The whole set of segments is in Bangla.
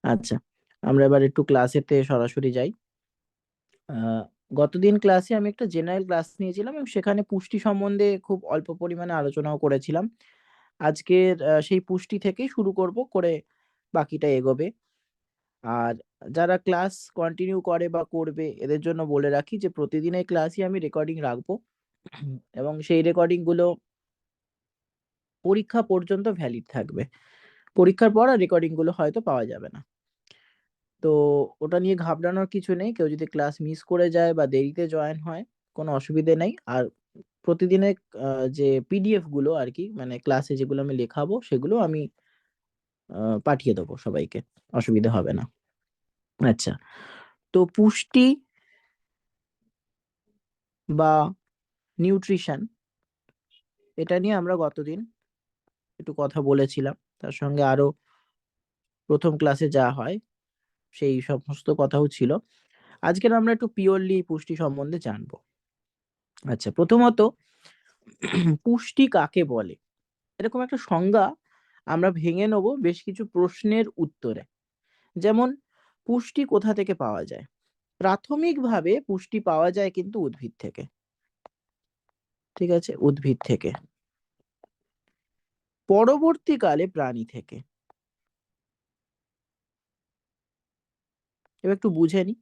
আচ্ছা, আমরা এবার একটু ক্লাসেতে সরাসরি যাই। আহ, গতদিন ক্লাসে আমি একটা জেনারেল ক্লাস নিয়েছিলাম এবং সেখানে পুষ্টি সম্বন্ধে খুব অল্প পরিমাণে আলোচনাও করেছিলাম। আজকের সেই পুষ্টি থেকেই শুরু করব, করে বাকিটা এগোবে। আর যারা ক্লাস কন্টিনিউ করে বা করবে এদের জন্য বলে রাখি যে প্রতিদিনের ক্লাসই আমি রেকর্ডিং রাখবো এবং সেই রেকর্ডিং গুলো পরীক্ষা পর্যন্ত ভ্যালিড থাকবে। পরীক্ষার পর আর রেকর্ডিং গুলো হয়তো পাওয়া যাবে না। তো ওটা নিয়ে ঘাবড়ানোর কিছু নেই, কেউ যদি ক্লাস মিস করে যায় বা দেরিতে জয়েন হয় কোনো অসুবিধে নেই। আর প্রতিদিনের যে পিডিএফ গুলো আর কি, মানে ক্লাসে যেগুলো আমি লেখাবো সেগুলো আমি পাঠিয়ে দেবো সবাইকে, অসুবিধা হবে না। আচ্ছা, তো পুষ্টি বা নিউট্রিশন, এটা নিয়ে আমরা গতদিন একটু কথা বলেছিলাম। তার সঙ্গে আরো প্রথম ক্লাসে যা হয় সেই সমস্ত কথাও ছিল। আজকের আমরা একটু পিওরলি পুষ্টি সম্বন্ধে জানবো। আচ্ছা, প্রথমত পুষ্টি কাকে বলে, এরকম একটা সংজ্ঞা আমরা ভেঙে নেব বেশ কিছু প্রশ্নের উত্তরে। যেমন, পুষ্টি কোথা থেকে পাওয়া যায়? প্রাথমিকভাবে পুষ্টি পাওয়া যায় কিন্তু উদ্ভিদ থেকে। ঠিক আছে, উদ্ভিদ থেকে। পরবর্তীকালে প্রাণী থেকে। এবার একটু বুঝে নি,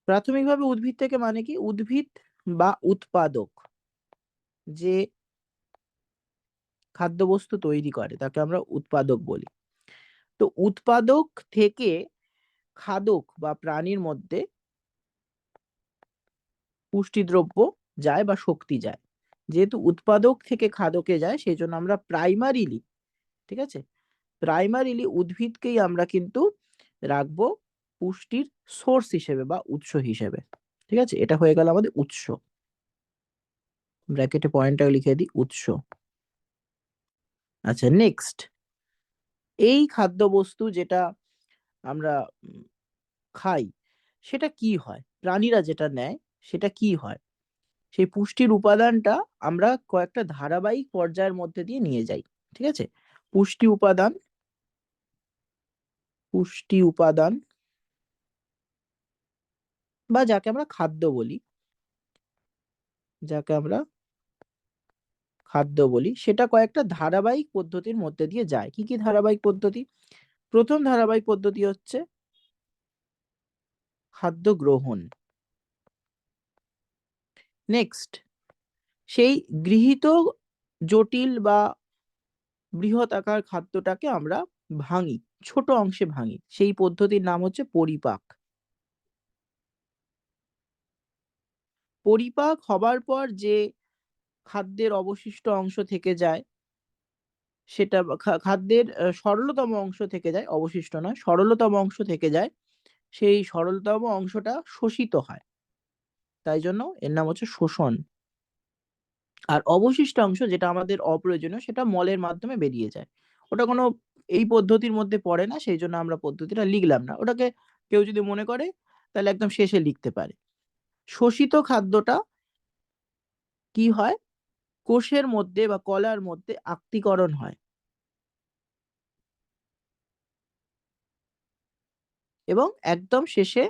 প্রাথমিকভাবে উদ্ভিদ থেকে মানে কি? উদ্ভিদ বা উৎপাদক যে খাদ্যবস্তু তৈরি করে তাকে আমরা উৎপাদক বলি। তো উৎপাদক থেকে খাদক বা প্রাণীর মধ্যে পুষ্টিদ্রব্য যায় বা শক্তি যায়। যেহেতু উৎপাদক থেকে খাদকে যায় সেই জন্য আমরা প্রাইমারিলি, ঠিক আছে, প্রাইমারিলি উদ্ভিদকেই আমরা কিন্তু রাখবো পুষ্টির সোর্স হিসেবে বা উৎস হিসেবে। ঠিক আছে, এটা হয়ে গেল আমাদের উৎস। ব্র্যাকেটে পয়েন্টটা লিখে দিই, উৎস। আচ্ছা, নেক্সট, এই খাদ্যবস্তু যেটা আমরা খাই সেটা কি হয়, প্রাণীরা যেটা নেয় সেটা কি হয়? সেই পুষ্টির উপাদানটা আমরা কয়েকটা ধারাবাহিক পর্যায়ের মধ্যে দিয়ে নিয়ে যাই। ঠিক আছে, পুষ্টি উপাদান, পুষ্টি উপাদান বা যাকে আমরা খাদ্য বলি, যাকে আমরা খাদ্য বলি, সেটা কয়েকটা ধারাবাহিক পদ্ধতির মধ্যে দিয়ে যায়। কি কি ধারাবাহিক পদ্ধতি? প্রথম ধারাবাহিক পদ্ধতি হচ্ছে খাদ্য গ্রহণ। নেক্সট, সেই গৃহীত জটিল বা বৃহৎ আকার খাদ্যটাকে আমরা ভাঙি, ছোট অংশে ভাঙি, সেই পদ্ধতির নাম হচ্ছে পরিপাক। পরিপাক হবার পর যে খাদ্যের অবশিষ্ট অংশ থেকে যায় সেটা খাদ্যের সরলতম অংশ থেকে যায়, অবশিষ্ট নয়, সরলতম অংশ থেকে যায়, সেই সরলতম অংশটা শোষিত হয়, তাই জন্য এর নাম হচ্ছে শোষণ। আর অবশিষ্ট অংশ যেটা আমাদের অপ্রয়োজনীয় সেটা মলের মাধ্যমে বেরিয়ে যায়। ওটা কোনো এই পদ্ধতির মধ্যে পড়ে না, সেই জন্য আমরা পদ্ধতিটা লিখলাম না। ওটাকে কেউ যদি মনে করে তাহলে একদম শেষে লিখতে পারে। শোষিত খাদ্যটা কি হয়? কোষের মধ্যে বা কলার মধ্যে আত্তীকরণ হয় এবং একদম শেষে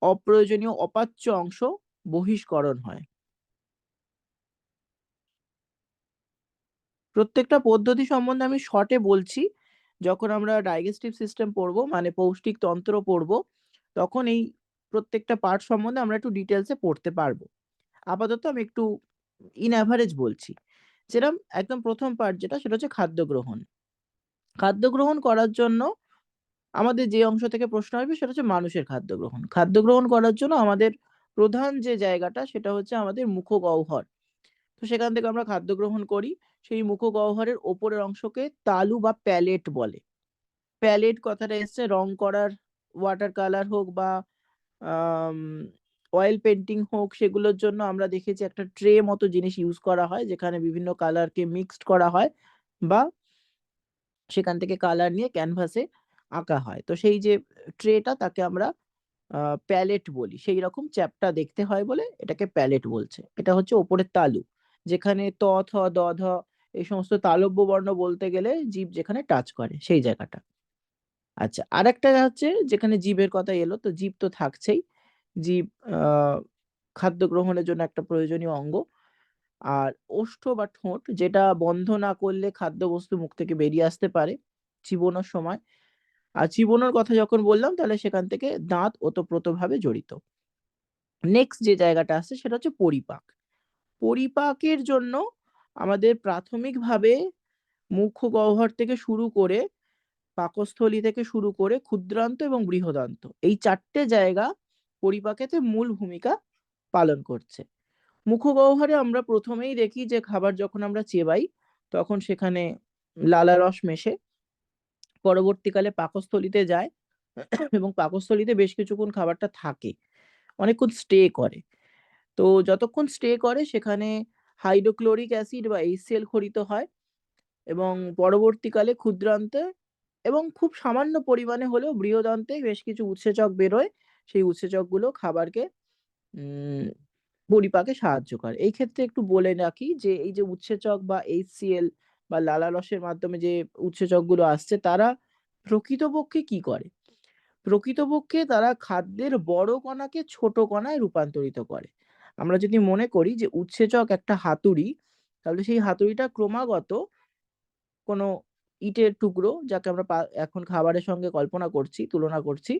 অপ্রয়োজনীয় অপাচ্য অংশ বহিষ্করণ হয়। প্রত্যেকটা পদ্ধতি সম্বন্ধে আমি শর্টে বলছি, যখন আমরা ডাইজেস্টিভ সিস্টেম পড়বো মানে পৌষ্টিক তন্ত্র পড়বো তখন এই প্রত্যেকটা পার্ট সম্বন্ধে আমরা একটু ডিটেলসে পড়তে পারবো। আপাতত আমি একটু ইন অ্যাভারেজ বলছি। যেরকম একদম প্রথম পার্ট যেটা, সেটা হচ্ছে খাদ্য গ্রহণ। খাদ্য গ্রহণ করার জন্য আমাদের যে অংশ থেকে প্রশ্ন আসবে সেটা হচ্ছে মানুষের খাদ্য গ্রহণ। খাদ্য গ্রহণ করার জন্য আমাদের প্রধান যে জায়গাটা সেটা হচ্ছে আমাদের মুখগহ্বর। তো সেখান থেকে আমরা খাদ্য গ্রহণ করি। সেই মুখগহ্বরের ওপরের অংশকে তালু বা প্যালেট বলে। প্যালেট কথাটা এসছে রং করার, ওয়াটার কালার হোক বা অয়েল পেন্টিং হোক, সেগুলোর জন্য আমরা দেখেছি একটা ট্রে মতো জিনিস ইউজ করা হয় যেখানে বিভিন্ন কালারকে মিক্সড করা হয় বা সেখান থেকে কালার নিয়ে ক্যানভাসে আঁকা হয়। তো সেই যে ট্রেটা তাকে আমরা প্যালেট বলি, সেই রকম চ্যাপ্টা দেখতে হয় বলে এটাকে প্যালেট বলছে। এটা হচ্ছে ওপরের তালু, যেখানে ত থ দ ধ এই সমস্ত তালব্য বর্ণ বলতে গেলে জীব যেখানে টাচ করে সেই জায়গাটা। আচ্ছা, আরেকটা হচ্ছে যেখানে জীবের কথা এলো, তো জীব তো থাকছেই। জীব খাদ্য গ্রহণের জন্য একটা প্রয়োজনীয় অঙ্গ। আর ওষ্ঠ বা ঠোঁট, যেটা বন্ধ না করলে খাদ্যবস্তু মুখ থেকে বেরিয়ে আসতে পারে চিবোনোর সময়। আর চিবোনোর কথা যখন বললাম, তাহলে সেখান থেকে দাঁত ওতপ্রোতভাবে জড়িত। নেক্সট যে জায়গাটা আসছে সেটা হচ্ছে পরিপাক। পরিপাকের জন্য আমাদের প্রাথমিকভাবে মুখগহ্বর থেকে শুরু করে, পাকস্থলী থেকে শুরু করে ক্ষুদ্রান্ত এবং বৃহদান্ত, এই ৪ টে জায়গা পরিপাকেতে মূল ভূমিকা পালন করছে। মুখগহ্বরে আমরা প্রথমেই দেখি যে খাবার যখন আমরা চেবাই, তখন সেখানে লালারস মেশে পরবর্তীকালে পাকস্থলীতে যায় এবং পাকস্থলীতে বেশ কিছুক্ষণ খাবারটা থাকে, অনেকক্ষণ স্টে করে। তো যতক্ষণ স্টে করে সেখানে হাইড্রোক্লোরিক অ্যাসিড বা HCl ক্ষরিত হয় এবং পরবর্তীকালে ক্ষুদ্রান্তে এবং খুব সামান্য পরিমাণে হলেও বৃহদান্তে বেশ কিছু উৎসেচক বেরোয়। সেই উৎসেচকগুলো খাবারকে উম পরিপাকে সাহায্য করে। এই ক্ষেত্রে একটু বলে রাখি যে এই যে উৎসেচক বা HCl বা লালারসের মাধ্যমে যে উৎসেচকগুলো আসছে, তারা প্রকৃতপক্ষে কি করে? প্রকৃতপক্ষে তারা খাদ্যের বড় কণাকে ছোট কণায় রূপান্তরিত করে। আমরা যদি মনে করি যে উৎসেচক একটা হাতুড়ি, তাহলে সেই হাতুড়িটা ক্রমাগত কোনো ইটের টুকরো, যাকে আমরা এখন খাবারের সঙ্গে কল্পনা করছি, তুলনা করছি।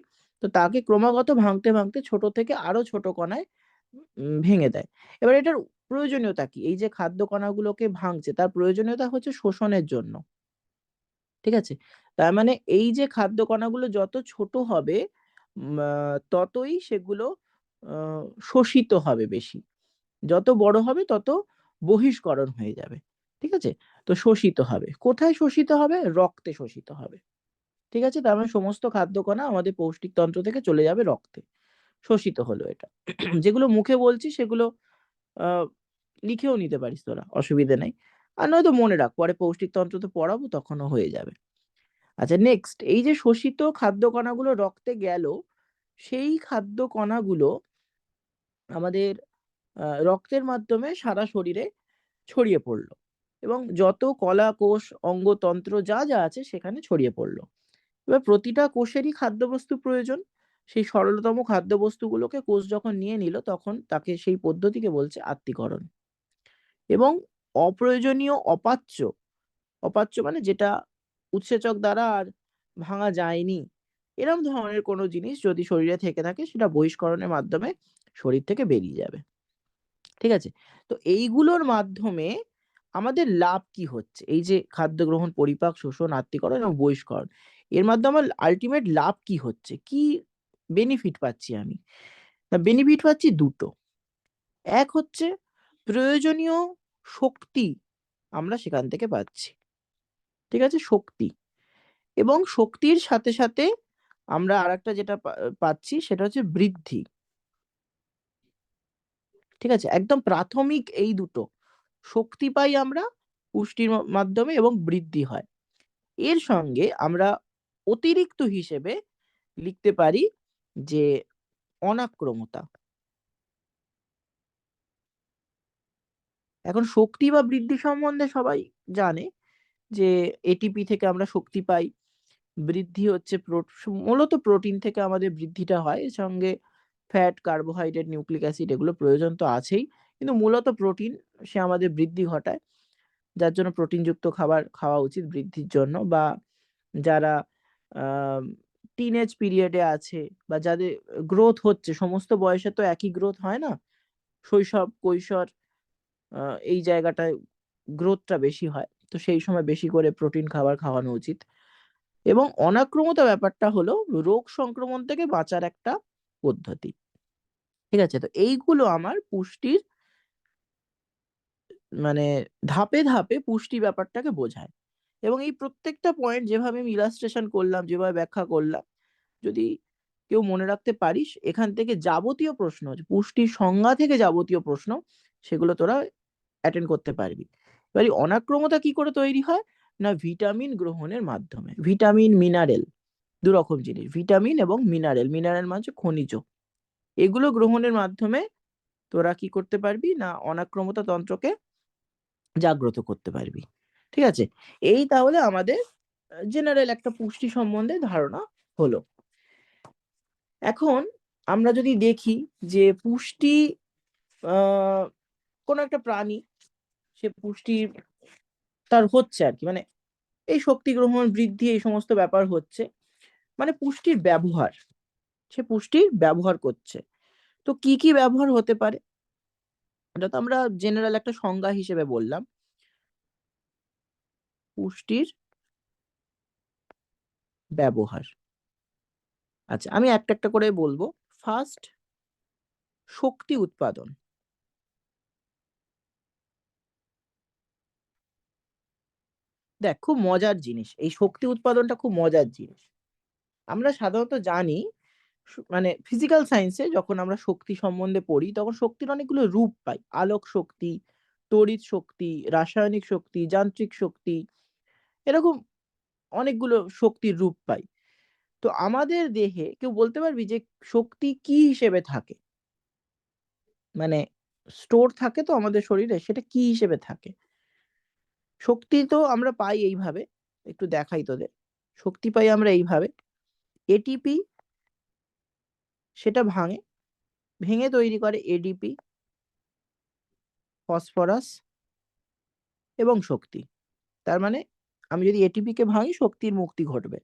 তো তাকে ক্রমাগত ভাঙতে, ভাঙতে ছোট থেকে আরো ছোট কণায় ভেঙে দেয়। এবার এটার প্রয়োজনীয়তা কি? এই যে খাদ্য কণাগুলোকে ভাঙছে, তার প্রয়োজনীয়তা হচ্ছে শোষণের জন্য। ঠিক আছে? তার মানে এই যে খাদ্য কণাগুলো যত ছোট হবে, ততই সেগুলো আ শোষিত হবে বেশি। যত বড় হবে তত বহিষ্করণ হয়ে যাবে। ঠিক আছে? তো শোষিত হবে। কোথায় শোষিত হবে? রক্তে শোষিত হবে। ঠিক আছে? তার মানে সমস্ত খাদ্য কণা আমাদের পৌষ্টিকতন্ত্র থেকে চলে যাবে রক্তে। শোষিত হলো এটা। যেগুলো মুখে বলছি সেগুলো আ লিখেও নিতে পারিস তোরা, অসুবিধে নাই। আর নয়তো মনে রাখ, পরে পৌষ্টিকতন্ত্রতে পড়াবো, তখনও হয়ে যাবে। আচ্ছা, নেক্সট, এই যে শোষিত খাদ্য কণাগুলো রক্তে গেল, সেই খাদ্য কণাগুলো আমাদের রক্তের মাধ্যমে সারা শরীরে ছড়িয়ে পড়ল এবং যত কলা, কোষ, অঙ্গতন্ত্র যা, যা আছে সেখানে ছড়িয়ে পড়ল। এবার প্রতিটা কোষেরই খাদ্যবস্তু প্রয়োজন। সেই সরলতম খাদ্যবস্তুগুলোকে কোষ যখন নিয়ে নিল, তখন তাকে, সেই পদ্ধতিকে বলছে আত্তীকরণ। এবং অপ্রয়োজনীয় অপাচ্য, অপাচ্য মানে যেটা উৎসেচক দ্বারা আর ভাঙা যায়নি, এরম ধরনের কোনো জিনিস যদি শরীরে থেকে থাকে, সেটা বহিষ্করণের মাধ্যমে শরীর থেকে বেরিয়ে যাবে। ঠিক আছে? তো এইগুলোর মাধ্যমে আমাদের লাভ কি হচ্ছে? এই যে খাদ্য গ্রহণ, পরিপাক, শোষণ, আত্তীকরণ এবং বহিষ্করণ, এর মাধ্যমে আমার আল্টিমেট লাভ কি হচ্ছে? কি বেনিফিট পাচ্ছি আমি? না, বেনিফিট পাচ্ছি ২ টো। এক হচ্ছে প্রয়োজনীয় শক্তি আমরা সেখান থেকে পাচ্ছি। ঠিক আছে? শক্তি। এবং শক্তির সাথে, সাথে আমরা আরেকটা যেটা পাচ্ছি সেটা হচ্ছে বৃদ্ধি। ঠিক আছে? একদম প্রাথমিক এই ২ টো। শক্তি পাই আমরা পুষ্টির মাধ্যমে এবং বৃদ্ধি হয়। এর সঙ্গে আমরা অতিরিক্ত হিসেবে লিখতে পারি যে অনাক্রমতা। এখন শক্তি বা বৃদ্ধি সম্বন্ধে সবাই জানে যে ATP থেকে আমরা শক্তি পাই। বৃদ্ধি হচ্ছে মূলত প্রোটিন থেকে আমাদের বৃদ্ধিটা হয়। এর সঙ্গে ফ্যাট, কার্বোহাইড্রেট, নিউক্লিক অ্যাসিড এগুলো প্রয়োজন তো আছেই। কিন্তু মূলত প্রোটিন সে আমাদের বৃদ্ধি ঘটায়। যার জন্য প্রোটিনযুক্ত খাবার খাওয়া উচিত বৃদ্ধির জন্য, বা যারা আম টিনেজ পিরিয়ড এ আছে বা যাদের গ্রোথ হচ্ছে, সমস্ত বয়সে তো একই গ্রোথ হয় না। শৈশব, কৈশোর, আ এই জায়গাটায় গ্রোথটা বেশি হয়। তো সেই সময় বেশি করে প্রোটিন খাবার খাওয়ানো উচিত। এবং অনাক্রমতা ব্যাপারটা হলো রোগ সংক্রমণ থেকে বাঁচার একটা পদ্ধতি। ঠিক আছে? তো এইগুলো আমার পুষ্টির, মানে ধাপে, ধাপে পুষ্টি ব্যাপারটাকে বোঝায়। এবং এই প্রত্যেকটা পয়েন্ট যেভাবে আমি ইলাস্ট্রেশন করলাম, যেভাবে ব্যাখ্যা করলাম, যদি কেউ মনে রাখতে পারিস, এখান থেকে যাবতীয় প্রশ্ন, পুষ্টির সংজ্ঞা থেকে যাবতীয় প্রশ্ন, সেগুলো তোরা অ্যাটেন্ড করতে পারবি। এবার এই অনাক্রমতা কি করে তৈরি হয়? না, ভিটামিন গ্রহণের মাধ্যমে। ভিটামিন, মিনারেল, ২ রকম জিনিস। ভিটামিন এবং মিনারেল। মিনারেল মানে হচ্ছে খনিজ। এগুলো গ্রহণের মাধ্যমে তোরা কি করতে পারবি? না, অনাক্রমতা তন্ত্রকে জাগ্রত করতে পারবি। ঠিক আছে? এই তাহলে আমাদের জেনারেল একটা পুষ্টি সম্বন্ধে ধারণা হলো। এখন আমরা যদি দেখি যে পুষ্টি কোনো একটা প্রাণী, সে পুষ্টি তার হচ্ছে আর কি, মানে এই শক্তি গ্রহণ, বৃদ্ধি, এই সমস্ত ব্যাপার হচ্ছে, মানে পুষ্টির ব্যবহার, সে পুষ্টির ব্যবহার করছে। তো কি কি ব্যবহার হতে পারে, এটা তো আমরা জেনারেল একটা সংজ্ঞা হিসেবে বললাম। পুষ্টির ব্যবহার, আচ্ছা আমি একটা একটা করে বলবো। ফার্স্ট, শক্তি উৎপাদন। দেখ, খুব মজার জিনিস এই শক্তি উৎপাদনটা, খুব মজার জিনিস। আমরা সাধারণত জানি, মানে ফিজিক্যাল সায়েন্সে যখন আমরা শক্তি সম্বন্ধে পড়ি তখন শক্তির অনেকগুলো রূপ পাই। আলোক শক্তি, তড়িৎ শক্তি, রাসায়নিক শক্তি, যান্ত্রিক শক্তি, এরকম অনেকগুলো শক্তির রূপ পাই। তো আমাদের দেহে কেউ বলতে পারবি যে শক্তি কি হিসেবে থাকে, মানে স্টোর থাকে তো আমাদের শরীরে, সেটা কি হিসেবে থাকে? শক্তি তো আমরা পাই এইভাবে, একটু দেখাই তোদের। শক্তি পাই আমরা এইভাবে, এটিপি সেটা ভেঙে তৈরি করে এডিপি, ফসফরাস এবং শক্তি। তার মানে আমি যদি এটিপি কে ভাঙি, শক্তির মুক্তি ঘটবে।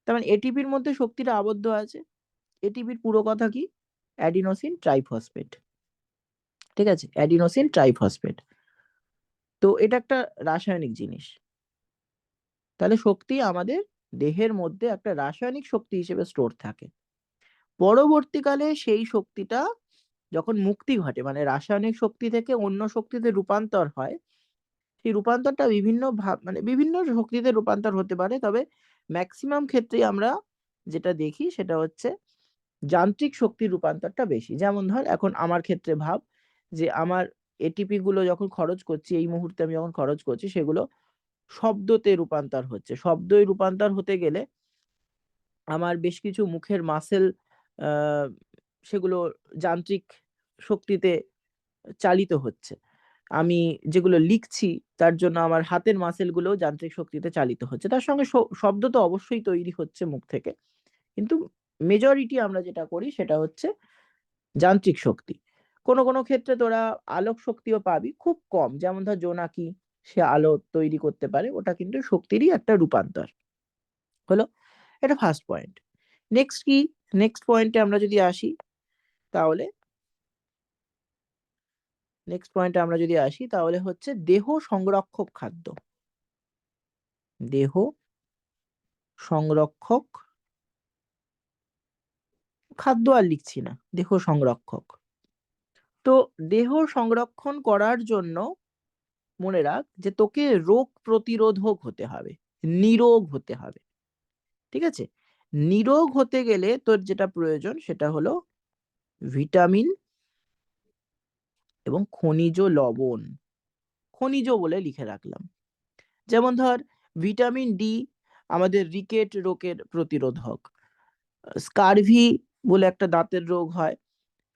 তার মানে এটিপির মধ্যে শক্তিটা আবদ্ধ আছে। এটিপির পুরো কথা কি? Adenosine triphosphate. ঠিক আছে, অ্যাডিনোসিন ট্রাইফসফেট। তো এটা একটা রাসায়নিক জিনিস। তাহলে শক্তি আমাদের দেহের মধ্যে একটা রাসায়নিক শক্তি হিসেবে স্টোর থাকে। পরবর্তীকালে সেই শক্তিটা যখন মুক্তি ঘটে, মানে রাসায়নিক শক্তি থেকে অন্য শক্তিতে রূপান্তর হয়, সেই রূপান্তরটা মানে বিভিন্ন শক্তিতে রূপান্তর হতে পারে। তবে ম্যাক্সিমাম ক্ষেত্রেই আমরা যেটা দেখি সেটা হচ্ছে যান্ত্রিক শক্তির রূপান্তরটা বেশি। যেমন ধর, এখন আমার ক্ষেত্রে ভাব যে আমার এটিপি গুলো যখন খরচ করছি, এই মুহূর্তে আমি যখন খরচ করছি, সেগুলো শব্দতে রূপান্তর হচ্ছে। শব্দে রূপান্তর হতে গেলে আমার বেশ কিছু মুখের মাসেল, সেগুলো যান্ত্রিক শক্তিতে চালিত হচ্ছে। আমি যেগুলো লিখছি তার জন্য আমার হাতের মাসেল গুলো যান্ত্রিক শক্তিতে চালিত হচ্ছে। তার সঙ্গে শব্দ তো অবশ্যই তৈরি হচ্ছে মুখ থেকে, কিন্তু মেজরিটি আমরা যেটা করি সেটা হচ্ছে যান্ত্রিক শক্তি। কোনো কোনো ক্ষেত্রে তোরা আলোক শক্তিও পাবি, খুব কম। যেমন ধর জোনাকি, সে আলো তৈরি করতে পারে, ওটা কিন্তু শক্তিরই একটা রূপান্তর হলো। এটা ফার্স্ট পয়েন্ট। নেক্সট কি? নেক্সট পয়েন্টে আমরা যদি আসি, তাহলে হচ্ছে দেহ সংরক্ষক খাদ্য। দেহ সংরক্ষক খাদ্য আর লিখছি না, দেহ সংরক্ষক। তো দেহ সংরক্ষণ করার জন্য মনে রাখ যে তোকে রোগ প্রতিরোধক হতে হবে, নিরোগ হতে হবে। ঠিক আছে, নিরোগ হতে গেলে তোর যেটা প্রয়োজন সেটা হলো ভিটামিন এবং খনিজ লবণ। খনিজ বলে লিখে রাখলাম। যেমন ধর, ভিটামিন ডি আমাদের রিকেট রোগের প্রতিরোধক। স্কারভি বলে একটা দাঁতের রোগ হয়,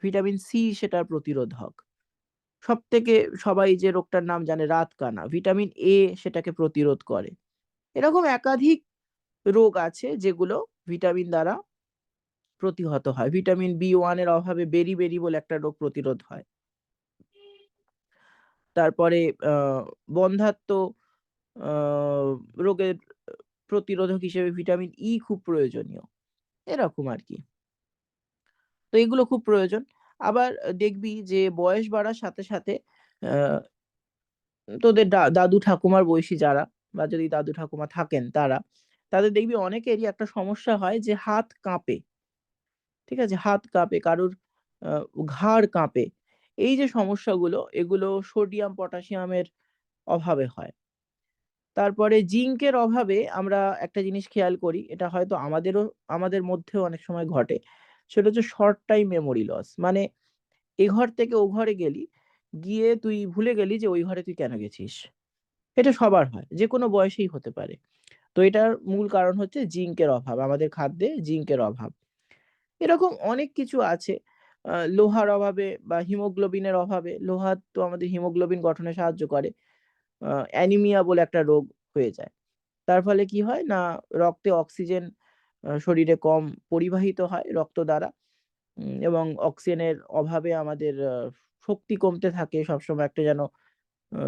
ভিটামিন সি সেটার প্রতিরোধক। সব থেকে সবাই যে রোগটার নাম জানে, রাতকানা, ভিটামিন এ সেটাকে প্রতিরোধ করে। এরকম একাধিক রোগ আছে যেগুলো ভিটামিন দ্বারা প্রতিহত হয়। ভিটামিন বি 1 এর অভাবে বেরি বলে একটা রোগ প্রতিরোধ হয়। তারপরে বন্ধ্যাত্ব রোগের প্রতিরোধক হিসেবে ভিটামিন ই খুব প্রয়োজনীয়। এরকম আর কি। তো এগুলো খুব প্রয়োজন। আবার দেখবি যে বয়স বাড়ার সাথে সাথে আহ, তোদের দাদু ঠাকুমার বয়সী যারা, বা যদি দাদু ঠাকুমা থাকেন তারা, তাদের দেখবি অনেকেরই একটা সমস্যা হয় যে হাত কাঁপে। ঠিক আছে, হাত কাঁপে, কারুর আহ, ঘাড় কাঁপে। এই যে সমস্যাগুলো, এগুলো সোডিয়াম পটাশিয়ামের অভাবে হয়। তারপরে জিঙ্কের অভাবে আমরা একটা জিনিস খেয়াল করি, এটা হয়তো আমাদের মধ্যেও অনেক সময় ঘটে। সেটা হচ্ছে শর্ট টাইম মেমোরি লস। মানে এ ঘর থেকে ও ঘরে গেলি, গিয়ে তুই ভুলে গেলি যে ওই ঘরে তুই কেন গেছিস। এটা সবার হয়, যে কোনো বয়সেই হতে পারে। তো এটার মূল কারণ হচ্ছে জিঙ্কের অভাব, আমাদের খাদ্যে জিঙ্কের অভাব। এরকম অনেক কিছু আছে। লোহার অভাবে বা হিমোগ্লোবিনের অভাবে, লোহা তো আমাদের হিমোগ্লোবিন গঠনে সাহায্য করে, অ্যানিমিয়া বলে একটা রোগ হয়ে যায়। তার ফলে কি হয় না, রক্তে অক্সিজেন শরীরে কম পরিবাহিত হয় রক্ত দ্বারা, এবং অক্সিজেনের অভাবে আমাদের শক্তি কমতে থাকে, সবসময় একটা যেন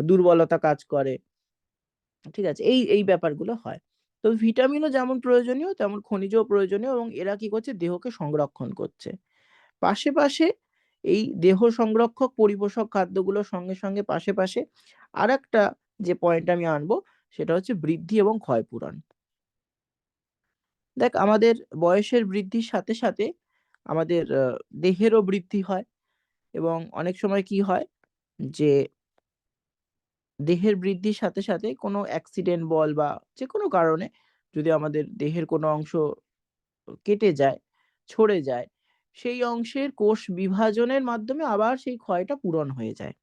দুর্বলতা কাজ করে। ঠিক আছে? এই ব্যাপারগুলো হয়। তো ভিটামিনও যেমন প্রয়োজনীয় তেমন খনিজও প্রয়োজনীয়, এবং এরা কি করছে? দেহকে সংরক্ষণ করছে। পাশে এই দেহ সংরক্ষক পরিপোষক খাদ্যগুলোর সঙ্গে পাশে আরেকটা যে পয়েন্ট আমি আনবো সেটা হচ্ছে বৃদ্ধি এবং ক্ষয়পূরণ। দেখ, আমাদের বয়সের বৃদ্ধির সাথে আমাদের দেহেরও বৃদ্ধি হয়, এবং অনেক সময় কি হয় যে দেহের বৃদ্ধির সাথে কোনো অ্যাক্সিডেন্ট বল বা যেকোনো কারণে যদি আমাদের দেহের কোনো অংশ কেটে যায়, ছড়ে যায়, সেই অংশের কোষ বিভাজনের মাধ্যমে আবার সেই ক্ষয়টা পূরণ হয়ে যায়।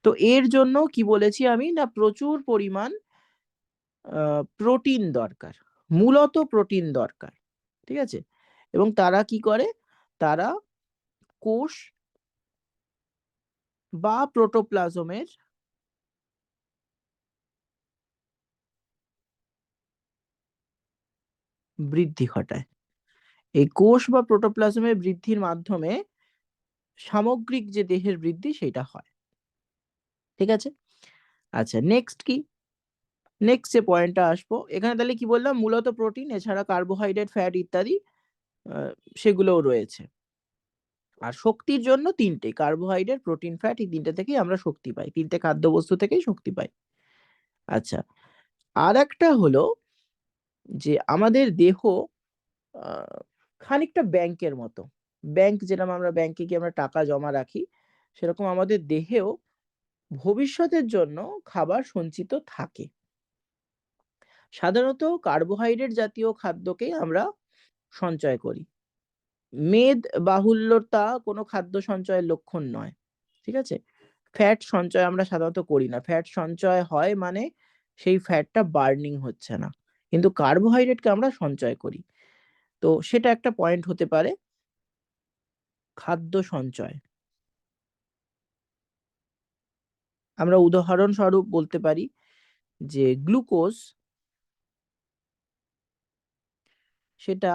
তো এর জন্য কি বলেছি আমি? না, প্রচুর পরিমাণ আ প্রোটিন দরকার। মূলত প্রোটিন দরকার। ঠিক আছে? এবং তারা কি করে? তারা কোষ বা প্রোটোপ্লাজমের বৃদ্ধি ঘটায়। এই কোষ বা প্রোটোপ্লাজমের বৃদ্ধির মাধ্যমে সামগ্রিক যে দেহের বৃদ্ধি সেইটা হয়। ঠিক আছে? আচ্ছা, নেক্সট কি? নেক্সট যে পয়েন্টটা আসবো, এখানে তাহলে কি বললাম? মূলত প্রোটিন, এছাড়া কার্বোহাইড্রেট, ফ্যাট ইত্যাদি আ সেগুলোও রয়েছে। আর শক্তির জন্য ৩ টে, কার্বোহাইড্রেট, প্রোটিন, ফ্যাট, এই ৩ টে থেকেই আমরা শক্তি পাই। ৩ টে খাদ্যবস্তু থেকেই শক্তি পাই। আচ্ছা, আরেকটা হলো যে আমাদের দেহ আ খানিকটা ব্যাংকের মতো। ব্যাংক যেরকম আমরা ব্যাংকে গিয়ে আমরা টাকা জমা রাখি, সেরকম আমাদের দেহেও ভবিষ্যতের জন্য খাবার সঞ্চিত থাকে। সাধারণত কার্বোহাইড্রেট জাতীয় খাদ্যকেই আমরা সঞ্চয় করি। মেদ বাহুল্যতা কোনো খাদ্য সঞ্চয়ের লক্ষণ নয়। ঠিক আছে? ফ্যাট সঞ্চয় আমরা সাধারণত করি না। ফ্যাট সঞ্চয় হয় মানে সেই ফ্যাটটা বার্নিং হচ্ছে না। কিন্তু কার্বোহাইড্রেটকে আমরা সঞ্চয় করি। তো সেটা একটা পয়েন্ট হতে পারে, খাদ্য সঞ্চয়। আমরা উদাহরণস্বরূপ বলতে পারি যে গ্লুকোজ, সেটা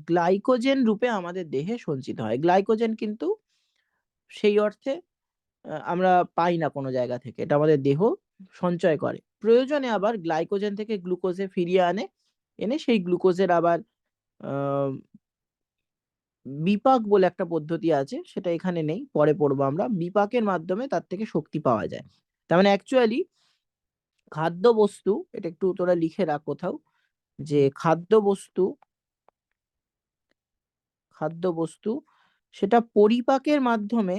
গ্লাইকোজেন রূপে আমাদের দেহে সঞ্চিত হয়। গ্লাইকোজেন কিন্তু সেই অর্থে আমরা পাই না কোনো জায়গা থেকে। এটা আমাদের দেহ সঞ্চয় করে। প্রয়োজনে আবার গ্লাইকোজেন থেকে গ্লুকোজে ফিরিয়ে আনে। এনে সেই গ্লুকোজের আবার আ বিপাক বলে একটা পদ্ধতি আছে, সেটা এখানে নেই। পরে পড়বো আমরা। বিপাকের মাধ্যমে তার থেকে শক্তি পাওয়া যায়। তার মানে অ্যাকচুয়ালি খাদ্যবস্তু, এটা একটু তোরা লিখে রাখ কোথাও, যে খাদ্যবস্তু সেটা পরিপাকের মাধ্যমে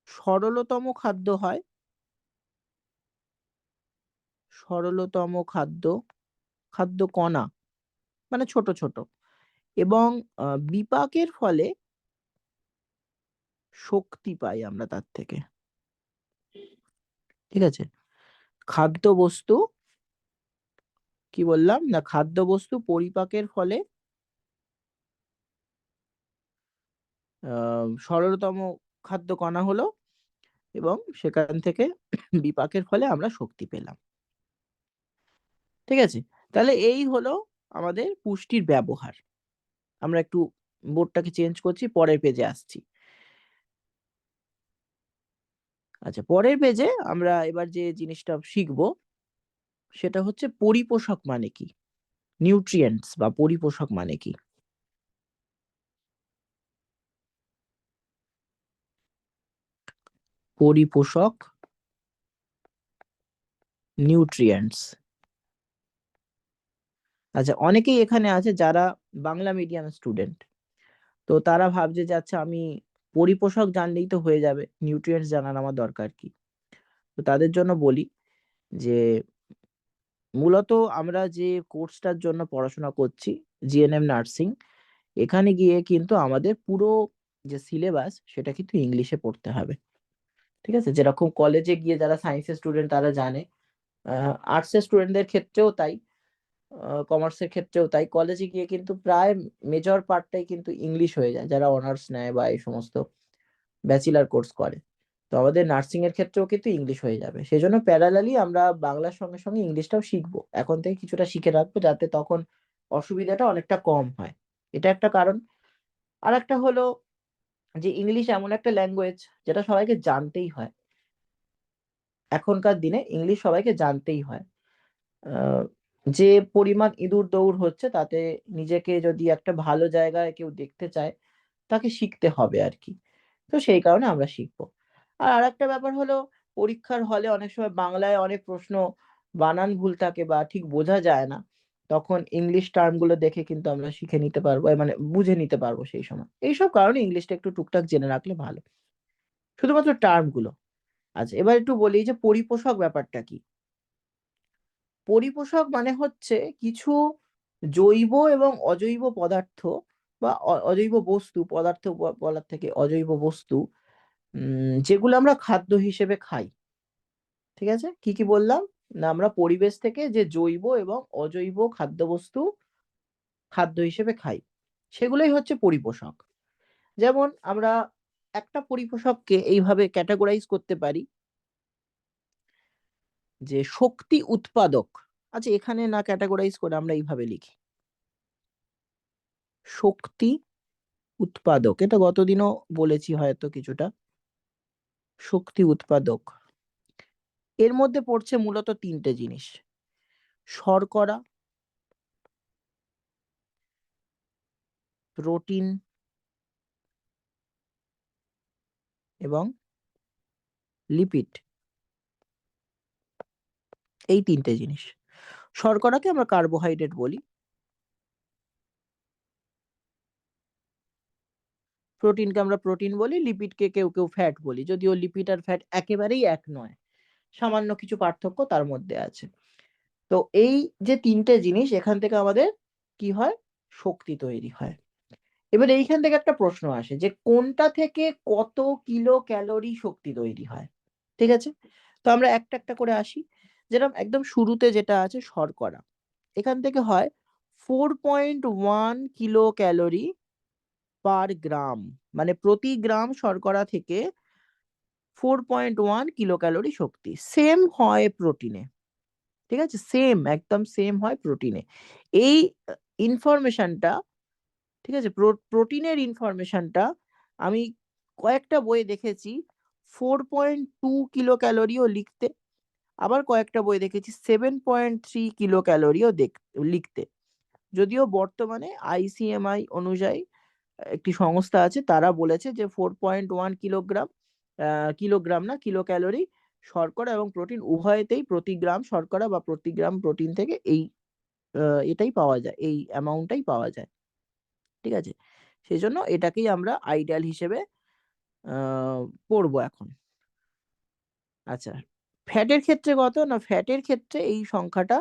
সরলতম খাদ্য হয়। সরলতম খাদ্য কণা মানে ছোট। এবং বিপাকের ফলে শক্তি পাই আমরা তার থেকে। ঠিক আছে? খাদ্যবস্তু, কি বললাম? না, খাদ্যবস্তু পরিপাকের ফলে সরলতম খাদ্য কণা হলো, এবং সেখান থেকে বিপাকের ফলে আমরা শক্তি পেলাম। ঠিক আছে? তাহলে এই হলো আমাদের পুষ্টির ব্যবহার। আমরা একটু বোর্ডটাকে চেঞ্জ করছি, পরের পেজে আসছি। আচ্ছা, পরের পেজে আমরা এবার যে জিনিসটা শিখব সেটা হচ্ছে পরিপোষক মানে কি? নিউট্রিয়েন্টস বা পরিপোষক মানে কি? পরিপোষক, নিউট্রিয়েন্টস। আচ্ছা, অনেকেই এখানে আছে যারা বাংলা মিডিয়াম স্টুডেন্ট। তো তারা ভাবছে যে আচ্ছা, আমি পরিপোষক জানলেই তো হয়ে যাবে। নিউট্রিয়েন্টস জানার আমার দরকার কি? তো তাদের জন্য বলি যে মূলত আমরা যে কোর্সটার জন্য পড়াশোনা করছি, জিএনএম নার্সিং, এখানে গিয়ে কিন্তু আমাদের পুরো যে সিলেবাস সেটা কিন্তু ইংলিশে পড়তে হবে। ঠিক আছে? যেরকম কলেজে গিয়ে যারা সায়েন্সের স্টুডেন্ট তারা জানে, আর্টসের স্টুডেন্টদের ক্ষেত্রেও তাই, কমার্সের ক্ষেত্রেও তাই। কলেজে গিয়ে কিন্তু প্রায় মেজর পার্টটাই কিন্তু ইংলিশ হয়ে যায়, যারা অনার্স নেয় বা এই সমস্ত ব্যাচেলর কোর্স করে। তো আমাদের নার্সিং এর ক্ষেত্রেও কিন্তু ইংলিশ হয়ে যাবে, সেই জন্য প্যারালালি আমরা বাংলার সঙ্গে সঙ্গে ইংলিশটাও শিখবো, এখন থেকে কিছুটা শিখে রাখবো যাতে তখন অসুবিধাটা অনেকটা কম হয়। এটা একটা কারণ। আর একটা হলো যে ইংলিশ এমন একটা ল্যাঙ্গুয়েজ যেটা সবাইকে জানতেই হয়, এখনকার দিনে ইংলিশ সবাইকে জানতেই হয়। আহ, যে পরিমাণ ইঁদুর দৌড় হচ্ছে তাতে নিজেকে যদি একটা ভালো জায়গায় কেউ দেখতে চায় তাকে শিখতে হবে আর কি। তো সেই কারণে আমরা শিখবো। আর আরেকটা ব্যাপার হলো, পরীক্ষার হলে অনেক সময় বাংলায় অনেক প্রশ্ন বানান ভুল থাকে বা ঠিক বোঝা যায় না, তখন ইংলিশ টার্ম গুলো দেখে কিন্তু আমরা শিখে নিতে পারবো, মানে বুঝে নিতে পারবো সেই সময়। এইসব কারণে ইংলিশটা একটু টুকটাক জেনে রাখলে ভালো, শুধুমাত্র টার্ম গুলো। আচ্ছা, এবার একটু বলি যে পরিপোষক ব্যাপারটা কি। পরিপোষক মানে হচ্ছে কিছু জৈব এবং অজৈব পদার্থ বা অজৈব বস্তু, পদার্থ বলার থেকে অজৈব বস্তু, যেগুলো আমরা খাদ্য হিসেবে খাই। ঠিক আছে, কি কি বললাম? না, আমরা পরিবেশ থেকে যে জৈব এবং অজৈব খাদ্যবস্তু খাদ্য হিসেবে খাই, সেগুলোই হচ্ছে পরিপোষক। যেমন আমরা একটা পরিপোষককে এইভাবে ক্যাটাগরাইজ করতে পারি যে শক্তি উৎপাদক। আচ্ছা, এখানে না ক্যাটাগরাইজ করে আমরা এইভাবে লিখি শক্তি উৎপাদক, এটা গতদিনও বলেছি হয়তো কিছুটা। শক্তি উৎপাদক এর মধ্যে পড়ছে মূলত তিনটে জিনিস: শর্করা, প্রোটিন এবং লিপিড। এই তিনটে জিনিস। শর্করাকে আমরা কার্বোহাইড্রেট বলি, প্রোটিনকে আমরা প্রোটিন বলি, লিপিডকে কেউ কেউ ফ্যাট বলি, যদিও লিপিড আর ফ্যাট একেবারেই এক নয়, সামান্য কিছু পার্থক্য তার মধ্যে আছে। তো এই যে তিনটে জিনিস, এখান থেকে আমাদের কি হয়? শক্তি তৈরি হয়। এবার এইখান থেকে একটা প্রশ্ন আসে যে কোনটা থেকে কত কিলো ক্যালোরি শক্তি তৈরি হয়। ঠিক আছে, তো আমরা একটা একটা করে আসি। যেরকম একদম শুরুতে যেটা আছে শর্করা, এখান থেকে হয় 4.1 কিলো ক্যালোরি পার গ্রাম, মানে প্রতি গ্রাম শর্করা থেকে 4.1 কিলো ক্যালোরি শক্তি। সেম হয় প্রোটিনে। ঠিক আছে, সেম, একদম সেম হয় প্রোটিনে। এই ইনফরমেশনটা, ঠিক আছে, প্রোটিনের ইনফরমেশনটা আমি কয়েকটা বইয়ে দেখেছি 4.2 কিলো ক্যালোরিও লিখতে, আবার কয়েকটা বই দেখেছি 7.3 কিলো ক্যালোরিও লিখতে। যদিও বর্তমানে আইসিএমআই অনুযায়ী একটি সংস্থা আছে, তারা বলেছে যে 4.1 কিলোগ্রাম, কিলোগ্রাম না, কিলো ক্যালোরি শর্করা এবং প্রোটিন উভয়তেই প্রতি গ্রাম শর্করা বা প্রতি গ্রাম প্রোটিন থেকে এই এটাই পাওয়া যায়, এই অ্যামাউন্টটাই পাওয়া যায়। ঠিক আছে, সেই জন্য এটাকেই আমরা আইডিয়াল হিসেবে পড়বো এখন। আচ্ছা, ফ্যাটের ক্ষেত্রে কত? না, ফ্যাটের ক্ষেত্রে এই সংখ্যাটা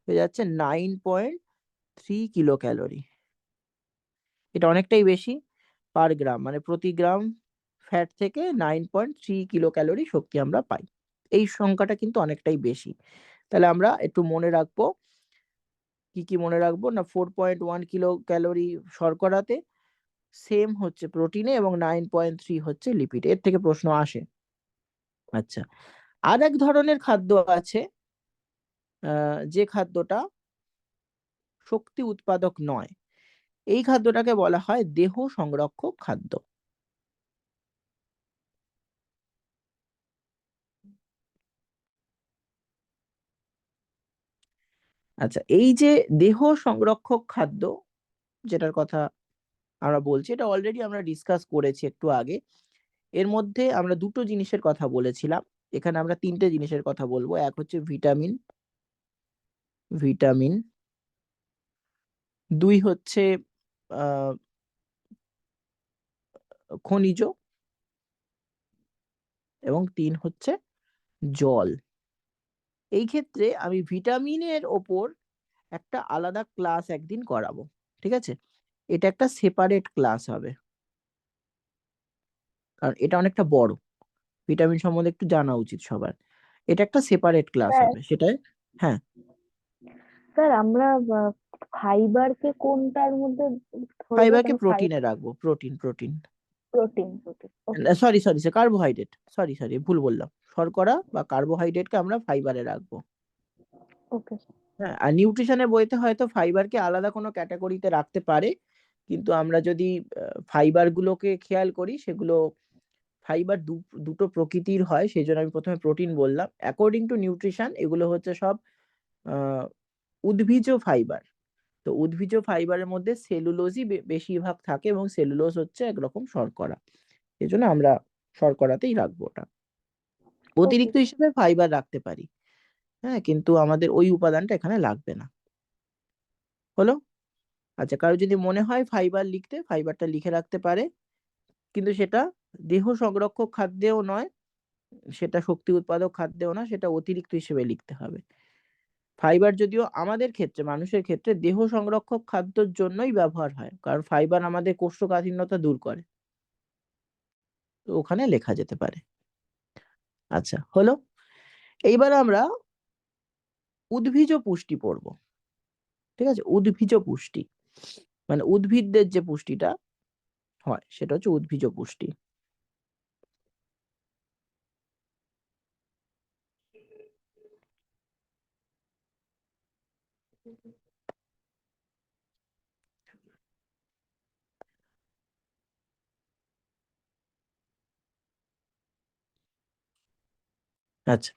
হয়ে যাচ্ছে 9.3 কিলো ক্যালোরি। এটা অনেকটাই বেশি পার গ্রাম, মানে প্রতি গ্রাম ফ্যাট থেকে 9.3 কিলো ক্যালোরি শক্তি আমরা পাই। এই সংখ্যাটা কিন্তু অনেকটাই বেশি। তাহলে আমরা একটু মনে রাখবো, কি কি মনে রাখবো? না, 4.1 কিলো ক্যালোরি শর্করাতে, সেম হচ্ছে প্রোটিনে, এবং 9.3 হচ্ছে লিপিড। এর থেকে প্রশ্ন আসে। আচ্ছা, আর এক ধরনের খাদ্য আছে, যে খাদ্যটা শক্তি উৎপাদক নয়, এই খাদ্যটাকে বলা হয় দেহ সংরক্ষক খাদ্য। আচ্ছা, এই যে দেহ সংরক্ষক খাদ্য যেটার কথা আমরা বলছি, এটা অলরেডি আমরা ডিসকাস করেছি একটু আগে। এর মধ্যে আমরা দুটো জিনিসের কথা বলেছিলাম, এখানে আমরা তিনটে জিনিসের কথা বলবো। এক হচ্ছে ভিটামিন, ভিটামিন। দুই হচ্ছে আহ খনিজ, এবং তিন হচ্ছে জল। এই ক্ষেত্রে আমি ভিটামিনের ওপর একটা আলাদা ক্লাস একদিন করাবো। ঠিক আছে, এটা একটা সেপারেট ক্লাস হবে, কারণ এটা অনেকটা বড়, ভিটামিন সম্বন্ধে একটু জানা উচিত সবার। এটা একটা সেপারেট ক্লাস স্যার, হবে সেটাই। হ্যাঁ, স্যার আমরা ফাইবারকে কোনটার মধ্যে ধরবো, ফাইবারকে মানে প্রোটিনে রাখবো, প্রোটিন, প্রোটিন। প্রোটিন প্রোটিন ওকে। সরি সরি কার্বোহাইড্রেট, সরি ভুল বললাম, শর্করা বা কার্বোহাইড্রেটকে আমরা ফাইবারে রাখবো। ওকে। হ্যাঁ, আর নিউট্রিশনের বইতে হয়তো ফাইবারকে আলাদা কোনো ক্যাটাগরিতে রাখতে পারে, কিন্তু আমরা যদি ফাইবার গুলোকে খেয়াল করি, সেগুলো ফাইবার দুটো প্রকৃতির হয়, সেই জন্য আমি প্রথমে প্রোটিন বললাম। অ্যাকর্ডিং টু নিউট্রিশন এগুলো হচ্ছে সব আহ, উদ্ভিজ ফাইবার। তো উদ্ভিজ ফাইবারের মধ্যে সেলুলোজই বেশিরভাগ থাকে, এবং সেলুলোজ হচ্ছে একরকম শর্করা, এই জন্য আমরা শর্করাতেই রাখবো ওটা। ওকে। অতিরিক্ত হিসেবে ফাইবার রাখতে পারি, হ্যাঁ, কিন্তু আমাদের ওই উপাদানটা এখানে লাগবে না। হলো? আচ্ছা, কারো যদি মনে হয় ফাইবার লিখতে, ফাইবারটা লিখে রাখতে পারে, কিন্তু সেটা দেহ সংরক্ষক খাদ্যেও নয়, সেটা শক্তি উৎপাদক খাদ্যেও না, সেটা অতিরিক্ত হিসেবে লিখতে হবে। ফাইবার যদিও আমাদের ক্ষেত্রে, মানুষের ক্ষেত্রে দেহ সংরক্ষক খাদ্যের জন্যই ব্যবহার হয়, কারণ ফাইবার আমাদের কোষ্ঠকাঠিন্যতা দূর করে, তো ওখানে লেখা যেতে পারে। আচ্ছা, হলো? এইবার আমরা উদ্ভিজ পুষ্টি পড়বো। ঠিক আছে, উদ্ভিজ পুষ্টি মানে উদ্ভিদদের যে পুষ্টিটা হয় সেটা হচ্ছে উদ্ভিজ পুষ্টি। আচ্ছা,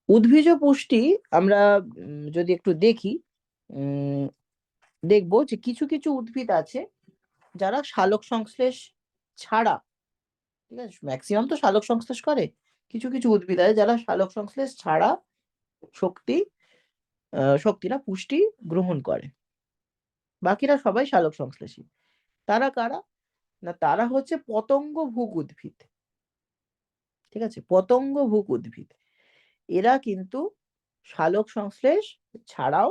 উদ্ভিজ পুষ্টি আমরা যদি একটু দেখি, উম দেখবো যে কিছু কিছু উদ্ভিদ আছে যারা সালোক সংশ্লেষ ছাড়া, ঠিক আছে, ম্যাক্সিমাম তো সালোক সংশ্লেষ করে, কিছু কিছু উদ্ভিদ আছে যারা সালোক সংশ্লেষ ছাড়া শক্তি শক্তি না, পুষ্টি গ্রহণ করে। বাকিরা সবাই সালোক সংশ্লেষী। তারা কারা? না, তারা হচ্ছে পতঙ্গভুক উদ্ভিদ। ঠিক আছে, পতঙ্গভুক উদ্ভিদ, এরা কিন্তু সালোক সংশ্লেষ ছাড়াও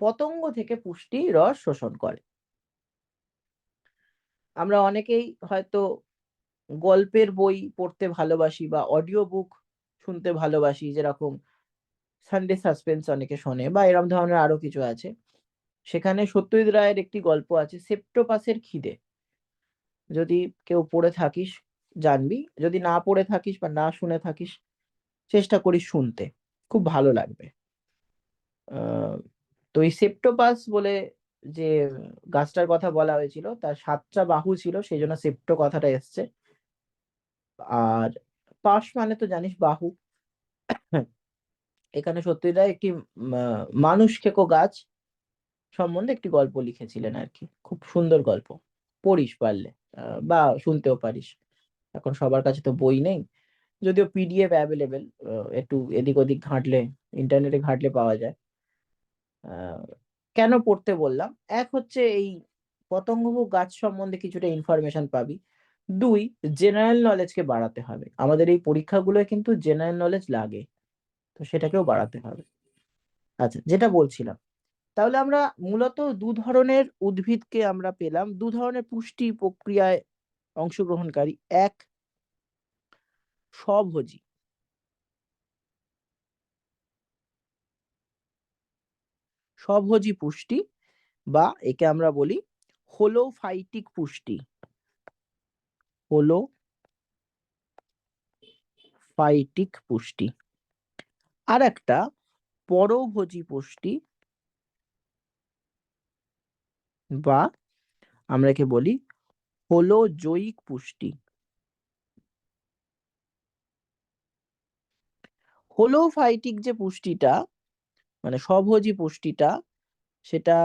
পতঙ্গ থেকে পুষ্টি রস শোষণ করে। আমরা অনেকেই হয়তো গল্পের বই পড়তে ভালোবাসি বা অডিও বুক শুনতে ভালোবাসি, যেরকম সানডে সাসপেন্স অনেকে শোনে, বা এরকম ধরনের আরো কিছু আছে। সেখানে সত্যজিৎ রায়ের একটি গল্প আছে, সেপ্টোপাসের খিদে। যদি কেউ পড়ে থাকিস জানবি, যদি না পড়ে থাকিস বা না শুনে থাকিস চেষ্টা করিস শুনতে, খুব ভালো লাগবে। আহ তো এই সেপ্টোপাস বলে যে গাছটার কথা বলা হয়েছিল, তার 7টা বাহু ছিল, সেই জন্য সেপ্টো কথাটা এসছে। আর পাশ মানে তো জানিস, বাহু। এখানে সত্যজিৎ রায় একটি মানুষ খেকো গাছ সম্বন্ধে একটি গল্প লিখেছিলেন আর কি, খুব সুন্দর গল্প। পড়িস পারলে, বা শুনতেও পারিস। এখন সবার কাছে তো বই নেই, যদিও পিডিএফ অ্যাভেলেবেল, একটু এদিক ওদিক ঘাঁটলে, ইন্টারনেটে ঘাঁটলে পাওয়া যায়। আহ, কেন পড়তে বললাম, এক হচ্ছে এই পতঙ্গভুক গাছ সম্বন্ধে কিছুটা ইনফরমেশন পাবি। দুই, জেনারেল নলেজকে বাড়াতে হবে, আমাদের এই পরীক্ষাগুলোয় কিন্তু জেনারেল নলেজ লাগে, তো সেটাকেও বাড়াতে হবে। আচ্ছা, যেটা বলছিলাম, তাহলে আমরা মূলত দু ধরনের উদ্ভিদকে আমরা পেলাম, দু ধরনের পুষ্টি প্রক্রিয়ায় অংশগ্রহণকারী। এক, স্বভোজী। স্বভোজী পুষ্টি, বা একে আমরা বলি হোলোফাইটিক পুষ্টি। হোলোফাইটিক পুষ্টি। আর একটা পরভোজী পুষ্টি, বা আমরা একে বলি হোলোজৈিক পুষ্টি। হোলোফাইটিক যে পুষ্টিটা, মানে স্বভোজী পুষ্টিটা, সেটা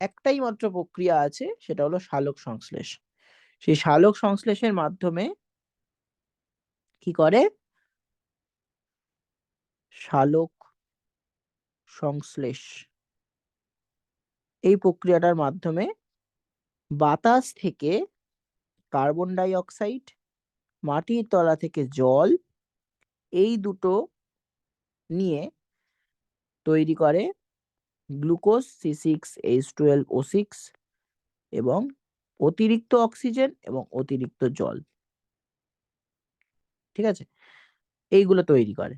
একটাই মাত্র প্রক্রিয়া আছে, সেটা হলো সালোক সংশ্লেষ। সেই সালোক সংশ্লেষের মাধ্যমে কি করে? সালোক সংশ্লেষ, এই প্রক্রিয়াটার মাধ্যমে বাতাস থেকে কার্বন ডাই অক্সাইড, মাটির তলা থেকে জল, এই দুটো নিয়ে তৈরি করে গ্লুকোজ C6H12O6, এবং অতিরিক্ত অক্সিজেন এবং অতিরিক্ত জল। ঠিক আছে, এইগুলো তৈরি করে,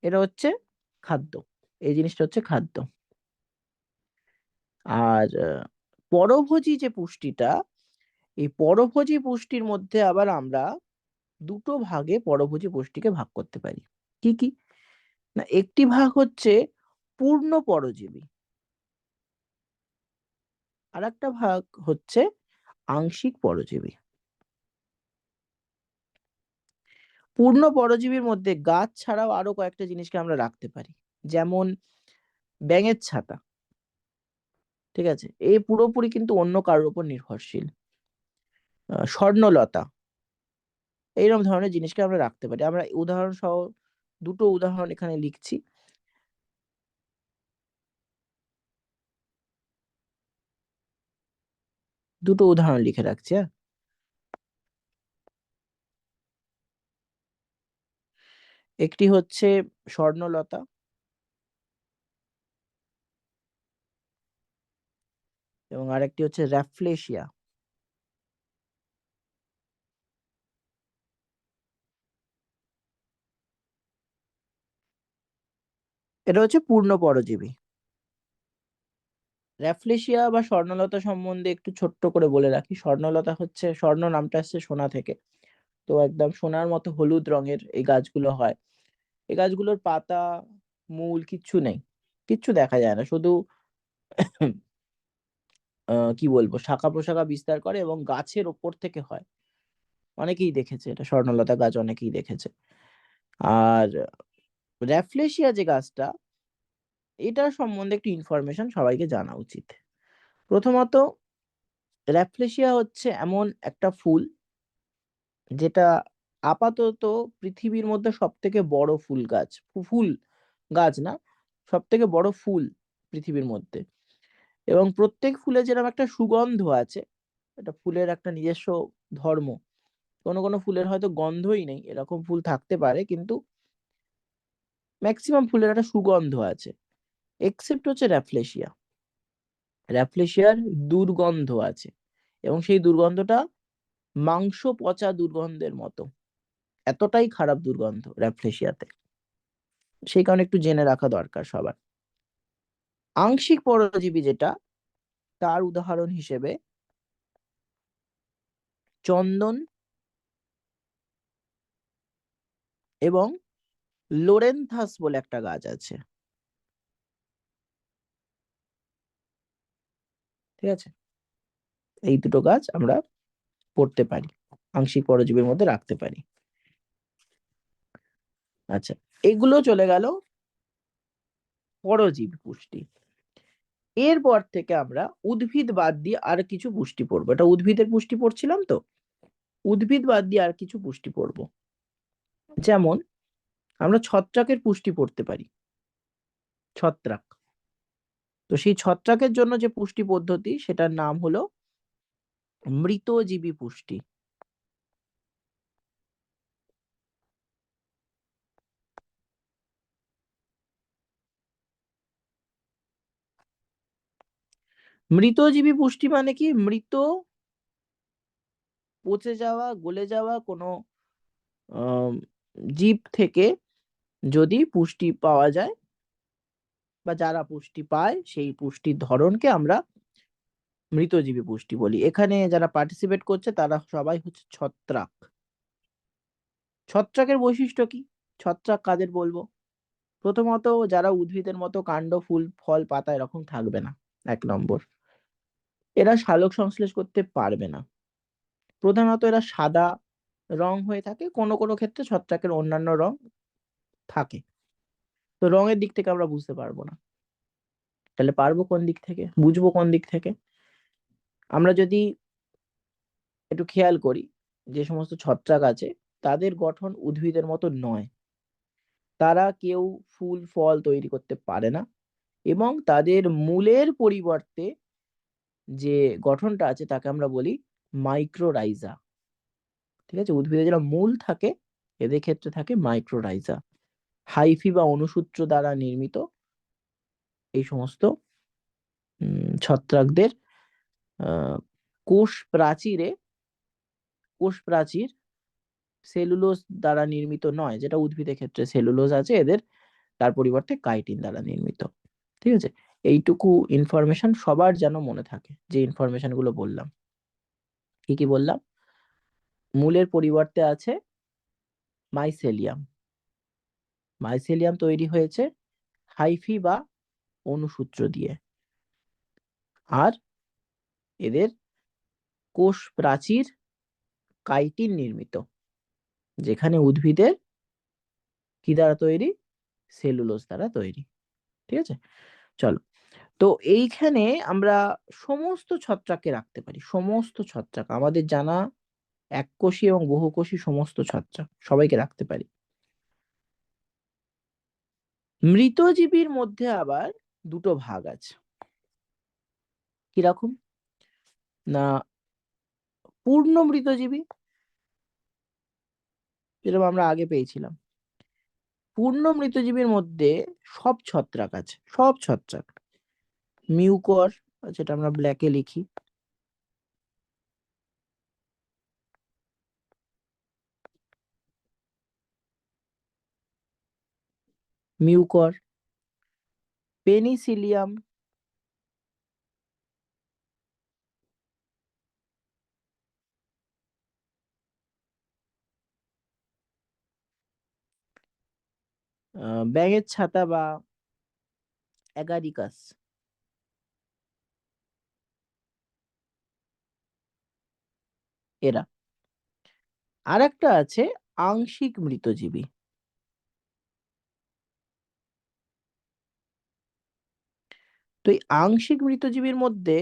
এটা হচ্ছে খাদ্য, এই জিনিসটা হচ্ছে খাদ্য। আর পরভোজী যে পুষ্টিটা, এই পরভোজী পুষ্টির মধ্যে আবার আমরা দুটো ভাগে পরভোজী পুষ্টিকে ভাগ করতে পারি। কি কি? না, একটি ভাগ হচ্ছে পূর্ণ পরজীবী, আর একটা ভাগ হচ্ছে আংশিক পরজীবী। পূর্ণ পরজীবীর মধ্যে গাছ ছাড়াও আরো কয়েকটা জিনিসকে আমরা রাখতে পারি, যেমন ব্যাঙের ছাতা। ঠিক আছে, এই পুরোপুরি কিন্তু অন্য কারোর উপর নির্ভরশীল। স্বর্ণলতা, এইরকম ধরনের জিনিসকে আমরা রাখতে পারি। আমরা উদাহরণ সহ দুটো উদাহরণ এখানে লিখছি। দুটো উদাহরণ লিখে রাখছি, হ্যাঁ। একটি হচ্ছে স্বর্ণলতা, এবং আরেকটি হচ্ছে র্যাফলেশিয়া। এটা হচ্ছে পূর্ণ পরজীবী। র্যাফলেশিয়া বা স্বর্ণলতা সম্বন্ধে একটু ছোট্ট করে বলে রাখি। স্বর্ণলতা হচ্ছে, স্বর্ণ নামটা আসছে সোনা থেকে, তো একদম সোনার মতো হলুদ রঙের এই গাছগুলো হয়। এই গাছগুলোর পাতা, মূল কিচ্ছু নেই, কিচ্ছু দেখা যায় না, শুধু কি বলবো, শাখা প্রশাখা বিস্তার করে এবং গাছের ওপর থেকে হয়। অনেকেই দেখেছে এটা, স্বর্ণলতা গাছ অনেকেই দেখেছে। আর র্যাফলেশিয়া যে গাছটা, এটার সম্বন্ধে একটু ইনফরমেশন সবাইকে জানা উচিত। প্রথমত, র্যাফলেশিয়া হচ্ছে এমন একটা ফুল যেটা আপাতত পৃথিবীর মধ্যে সব থেকে বড় ফুল গাছ, ফুল গাছ না, সব থেকে বড় ফুল পৃথিবীর মধ্যে। এবং প্রত্যেক ফুলে যেরকম একটা সুগন্ধ আছে, এটা ফুলের একটা নিজস্ব ধর্ম। কোনো কোনো ফুলের হয়তো গন্ধই নেই, এরকম ফুল থাকতে পারে, কিন্তু ম্যাক্সিমাম ফুলের একটা সুগন্ধ আছে। এক্সেপ্ট হচ্ছে র্যাফলেশিয়া। র্যাফলেশিয়ার দুর্গন্ধ আছে, এবং সেই দুর্গন্ধটা মাংস পচা দুর্গন্ধের মতো, এতটাই খারাপ দুর্গন্ধ র্যাফলেশিয়াতে। সেই কারণে একটু জেনে রাখা দরকার সবার। আংশিক পরজীবী যেটা, তার উদাহরণ হিসেবে চন্দন এবং লোরেন্থাস বলে একটা গাছ আছে। ঠিক আছে, এই দুটো গাছ আমরা পড়তে পারি, আংশিক পরজীবীর মধ্যে রাখতে পারি। আচ্ছা, এগুলো চলে গেল পরজীবী পুষ্টি। এরপর থেকে আমরা উদ্ভিদ বাদ দিয়ে আর কিছু পুষ্টি পড়বো। এটা উদ্ভিদের পুষ্টি পড়ছিলাম তো, উদ্ভিদ বাদ দিয়ে আর কিছু পুষ্টি পড়বো। যেমন আমরা ছত্রাকের পুষ্টি পড়তে পারি, ছত্রাক। তো সেই ছত্রাকের জন্য যে পুষ্টি পদ্ধতি, সেটার নাম হলো মৃতজীবী পুষ্টি। মৃতজীবী পুষ্টি মানে কি? মৃত, পচে যাওয়া, গলে যাওয়া কোনো আহ জীব থেকে যদি পুষ্টি পাওয়া যায়, বা যারা পুষ্টি পায়, সেই পুষ্টির ধরনকে আমরা মৃতজীবী পুষ্টি বলি। এখানে যারা পার্টিসিপেট করছে তারা সবাই হচ্ছে ছত্রাক। ছত্রাকের বৈশিষ্ট্য কি? ছত্রাক কাদের বলবো? প্রথমত, যারা উদ্ভিদের মতো কাণ্ড, ফুল, ফল, পাতা এরকম থাকবে না, 1 নম্বর। এরা সালোক সংশ্লেষ করতে পারবে না। প্রধানত এরা সাদা রং হয়ে থাকে, কোনো কোনো ক্ষেত্রে ছত্রাকের অন্যান্য রং থাকে। তো রঙের দিক থেকে আমরা বুঝতে পারবো না, তাহলে পারবো কোন দিক থেকে, বুঝবো কোন দিক থেকে? আমরা যদি একটু খেয়াল করি, যে সমস্ত ছত্রাক আছে, তাদের গঠন উদ্ভিদের মতো নয়। তারা কেউ ফুল ফল তৈরি করতে পারে না, এবং তাদের মূলের পরিবর্তে যে গঠনটা আছে তাকে আমরা বলি মাইক্রোরাইজা। ঠিক আছে, উদ্ভিদের যেটা মূল থাকে, এদের ক্ষেত্রে থাকে মাইক্রোরাইজা। হাইফি বা অনুসূত্র দ্বারা নির্মিত এই সমস্ত ছত্রাকদের আহ, কোষ প্রাচীরে, কোষ প্রাচীর সেলুলোজ দ্বারা নির্মিত নয়, যেটা উদ্ভিদের ক্ষেত্রে সেলুলোজ আছে, এদের তার পরিবর্তে কাইটিন দ্বারা নির্মিত। ঠিক আছে, এইটুকু ইনফরমেশন সবার যেন মনে থাকে, যে ইনফরমেশন গুলো বললাম। কি বললাম? মূলের পরিবর্তে আছে মাইসেলিয়াম। মাইসেলিয়াম তৈরি হয়েছে হাইফি বা অনুসূত্র দিয়ে। আর এদের কোষ প্রাচীর কাইটিন নির্মিত, যেখানে উদ্ভিদের কি দ্বারা তৈরি? সেলুলোজ দ্বারা তৈরি। ঠিক আছে, চলো। তো এইখানে আমরা সমস্ত ছত্রাককে রাখতে পারি, সমস্ত ছত্রাক, আমাদের জানা এককোষী এবং বহুকোষী সমস্ত ছত্রাক সবাইকে রাখতে পারি। মৃতজীবীর মধ্যে আবার দুটো ভাগ আছে। কিরকম? না, পূর্ণ মৃতজীবী, যেরকম আমরা আগে পেয়েছিলাম। পূর্ণ মৃতজীবীর মধ্যে সব ছত্রাক আছে, সব ছত্রাক। মিউকর, যেটা আমরা ব্ল্যাকে লিখি, মিউকর, পেনিসিলিয়াম, ব্যাঙের ছাতা বা অ্যাগারিকাস, এরা। আর একটা আছে আংশিক মৃতজীবী। তো এই আংশিক মৃতজীবীর মধ্যে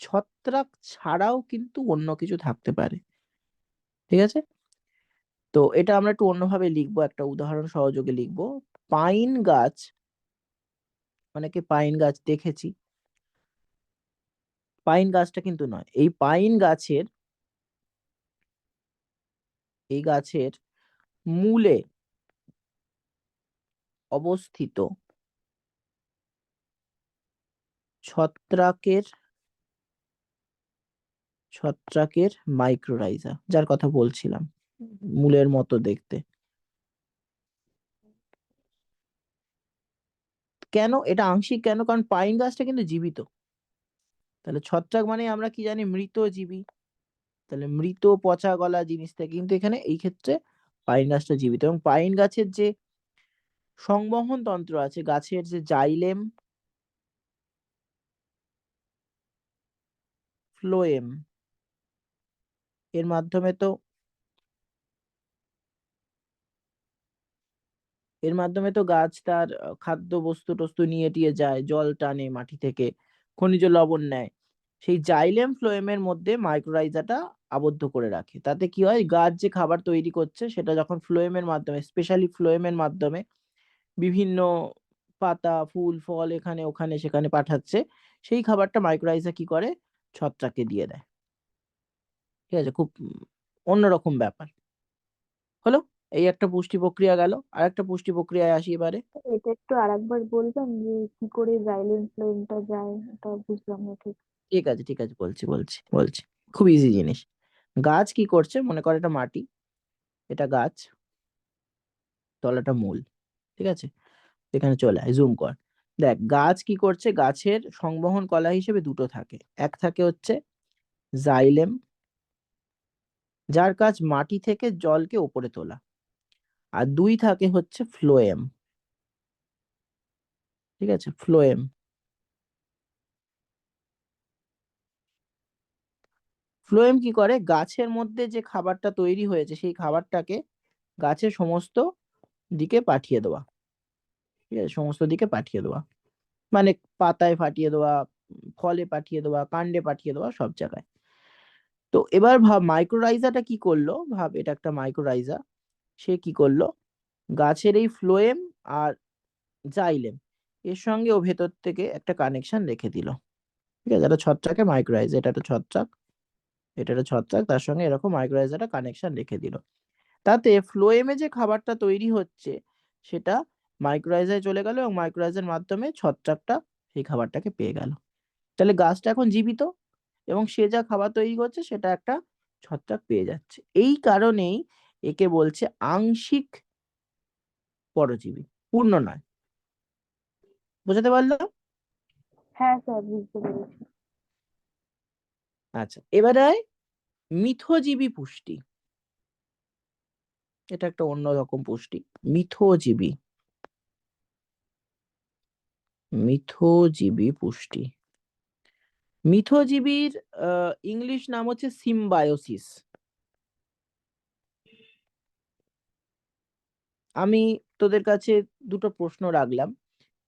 ছত্রাক ছাড়াও কিন্তু অন্য কিছু থাকতে পারে। ঠিক আছে, তো এটা আমরা একটু অন্যভাবে লিখবো, একটা উদাহরণ সহযোগে লিখবো। পাইন গাছ, অনেকে পাইন গাছ দেখেছি, পাইন গাছটা কিন্তু নয়। এই পাইন গাছের, এই গাছের মূলে অবস্থিত ছত্রাকের, ছত্রাকের মাইক্রোরাইজা, যার কথা বলছিলাম, মূলের মতো দেখতে। কেন এটা আংশিক? কেন? কারণ পাইন গাছটা কিন্তু জীবিত। তাহলে ছত্রাক মানে আমরা কি জানি? মৃত জীবী। তাহলে মৃত পচা গলা জিনিস থেকে, কিন্তু এখানে এই ক্ষেত্রে পাইন গাছটা জীবিত। এবং পাইন গাছের যে সংবহন তন্ত্র আছে, গাছের যে জাইলেম, ফ্লোয়েম, এর মাধ্যমে তো, এর মাধ্যমে তো গাছ তার খাদ্য বস্তু টস্তু নিয়ে টিয়ে যায়, জল টানে মাটি থেকে, খনিজ লবণ নেয়। সেই জাইলেম ফ্লোয়েমের মধ্যে মাইক্রোরাইজাটা আবদ্ধ করে রাখে। তাতে কি হয়? গাছ যে খাবার তৈরি করছে সেটা যখন ফ্লোয়েমের মাধ্যমে, স্পেশালি ফ্লোয়েমের মাধ্যমে বিভিন্ন পাতা, ফুল, ফল এখানে ওখানে সেখানে পাঠাচ্ছে, সেই খাবারটা মাইক্রোরাইজা কি করে? ছত্রাককে দিয়ে দেয়। ঠিক আছে, খুব অন্যরকম ব্যাপার হলো। এই একটা পুষ্টি প্রক্রিয়া গেল, আর একটা পুষ্টি প্রক্রিয়ায় আসি এবারে। এটা একটু আরেকবার বলবেন যে কি করে জাইলেম ফ্লোয়েমটা যায়? এটা বুঝলাম না ঠিক। ঠিক আছে, ঠিক আছে, বলছি। খুব ইজি জিনিস। গাছ কি করছে? মনে কর এটা মাটি, এটা গাছ, তলাটা মূল। ঠিক আছে, এখানে চলে আয়, জুম কর। দেখ গাছ কি করছে? গাছের সংবহন কলা হিসেবে দুটো থাকে। এক থাকে হচ্ছে জাইলেম, যার কাজ মাটি থেকে জলকে উপরে তোলা। আর দুই থাকে হচ্ছে ফ্লোয়েম। ঠিক আছে, ফ্লোয়েম। ফ্লোয়েম কি করে? গাছের মধ্যে যে খাবারটা তৈরি হয়েছে সেই খাবারটাকে গাছের সমস্ত দিকে পাঠিয়ে দেওয়া। ঠিক আছে, সমস্ত দিকে পাঠিয়ে দেওয়া, মানে পাতায় পাঠিয়ে দেওয়া, ফলে পাঠিয়ে দেওয়া, কাণ্ডে পাঠিয়ে দেওয়া, সব জায়গায়। তো এবার ভাব মাইক্রোরাইজাটা কি করলো, ভাব এটা একটা মাইক্রোরাইজা। সে কি করলো? গাছের এই ফ্লোয়েম আর জাইলেম এর সঙ্গে ও ভেতর থেকে একটা কানেকশন রেখে দিল। ঠিক আছে, এটা ছত্রাকের মাইক্রোরাইজা, এটা একটা ছত্রাক, এটা একটা ছত্রাক, তার সঙ্গে এরকম মাইক্রোরাইজাটা কানেকশন রেখে দিল। তাতে ফ্লোয়েমে যে খাবারটা তৈরি হচ্ছে সেটা মাইক্রোরাইজায় চলে গেল, এবং মাইক্রোরাইজার মাধ্যমে ছত্রাকটা সেই খাবারটাকে পেয়ে গেল। তাহলে গাছটা এখন জীবিত, এবং সে যা খাবার তৈরি করছে সেটা একটা ছত্রাক পেয়ে যাচ্ছে। এই কারণেই একে বলছে আংশিক পরজীবী, পূর্ণ নয়। বুঝতে পারলাম? হ্যাঁ স্যার, বুঝতে পেরেছি। আচ্ছা, এবারে আয় মিথজীবী পুষ্টি, এটা একটা অন্যরকম পুষ্টি। মিথজীবী, মিথজীবী পুষ্টি। মিথজীবীর ইংলিশ নাম হচ্ছে সিম্বায়োসিস। আমি তোদের কাছে দুটো প্রশ্ন রাখলাম,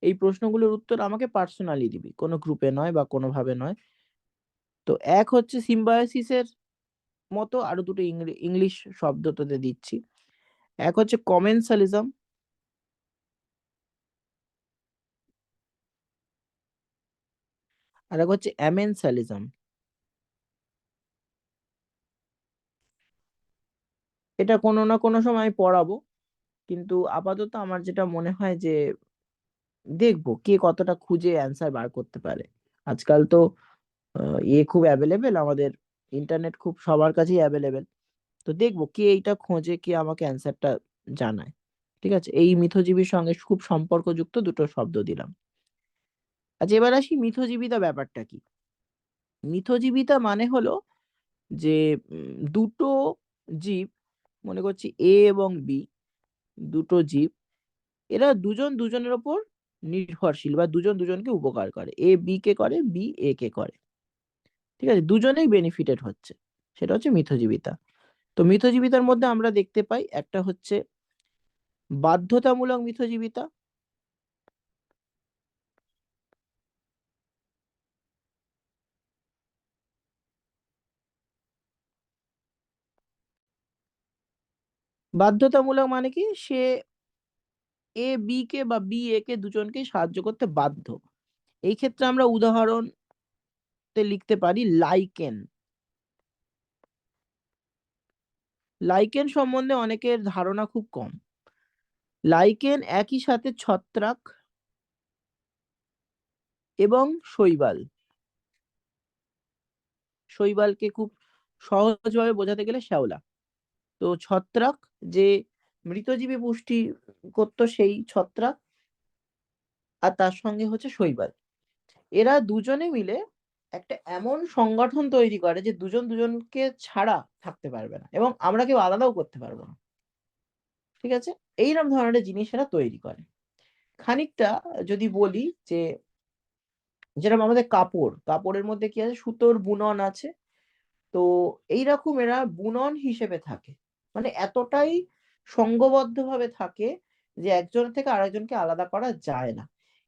এই প্রশ্নগুলোর উত্তর আমাকে পার্সোনালি দিবি, কোনো গ্রুপে নয় বা কোনোভাবে নয়। তো এক হচ্ছে সিম্বায়োসিসের মতো আরো দুটো ইংলিশ শব্দ তোদের দিচ্ছি। এক হচ্ছে কমেন্সালিজম, আর এক হচ্ছে অ্যামেনসালিজম। এটা কোনো না কোনো সময় আমি পড়াবো, কিন্তু আপাতত আমার যেটা মনে হয় যে দেখবো কে কতটা খুঁজে অ্যান্সার বার করতে পারে। আজকাল তো খুব অ্যাভেলেবেল, আমাদের ইন্টারনেট খুব সবার কাছেই অ্যাভেলেবেল। তো দেখবো কে এইটা খোঁজে, কে আমাকে অ্যান্সারটা জানায়। ঠিক আছে, এই মিথজীবীর সঙ্গে খুব সম্পর্কযুক্ত দুটো শব্দ দিলাম। আচ্ছা, এবার আসি মিথজীবিতা ব্যাপারটা কি। মিথজীবিতা মানে হলো যে দুটো জীব, মনে করছি এ এবং বি, দুটো জীব, এরা দুজন দুজনের ওপর নির্ভরশীল বা দুজন দুজনকে উপকার করে, এ বি কে করে, বি এ কে করে। ঠিক আছে, দুজনেই বেনিফিটেড হচ্ছে, সেটা হচ্ছে মিথজীবিতা। তো মিথজীবিতার মধ্যে আমরা দেখতে পাই একটা হচ্ছে বাধ্যতামূলক মিথজীবিতা। বাধ্যতামূলক মানে কি, সে এ বি কে বা বি এ কে দুজনকে সাহায্য করতে বাধ্য। এই ক্ষেত্রে আমরা উদাহরণতে লিখতে পারি লাইকেন। লাইকেন সম্বন্ধে অনেকের ধারণা খুব কম। লাইকেন একই সাথে ছত্রাক এবং শৈবাল। শৈবালকে খুব সহজভাবে বোঝাতে গেলে শ্যাওলা। তো ছত্রাক, যে মৃতজীবী পুষ্টি করতো সেই ছত্রাক, আর তার সঙ্গে হচ্ছে শৈবাল, এরা দুজনে মিলে একটা এমন সংগঠন তৈরি করে যে দুজন দুজনকে ছাড়া থাকতে পারবে না, এবং আমরা কেউ আলাদাও করতে পারবো না। ঠিক আছে, এইরকম ধরনের জিনিস এরা তৈরি করে। খানিকটা যদি বলি যে, যেরকম আমাদের কাপড়, কাপড়ের মধ্যে কি আছে, সুতোর বুনন আছে। তো এইরকম এরা বুনন হিসেবে থাকে, মানে এতটাই সংঘবদ্ধ ভাবে থাকে যে একজন থেকে আরেকজনকে আলাদা করা যায় না।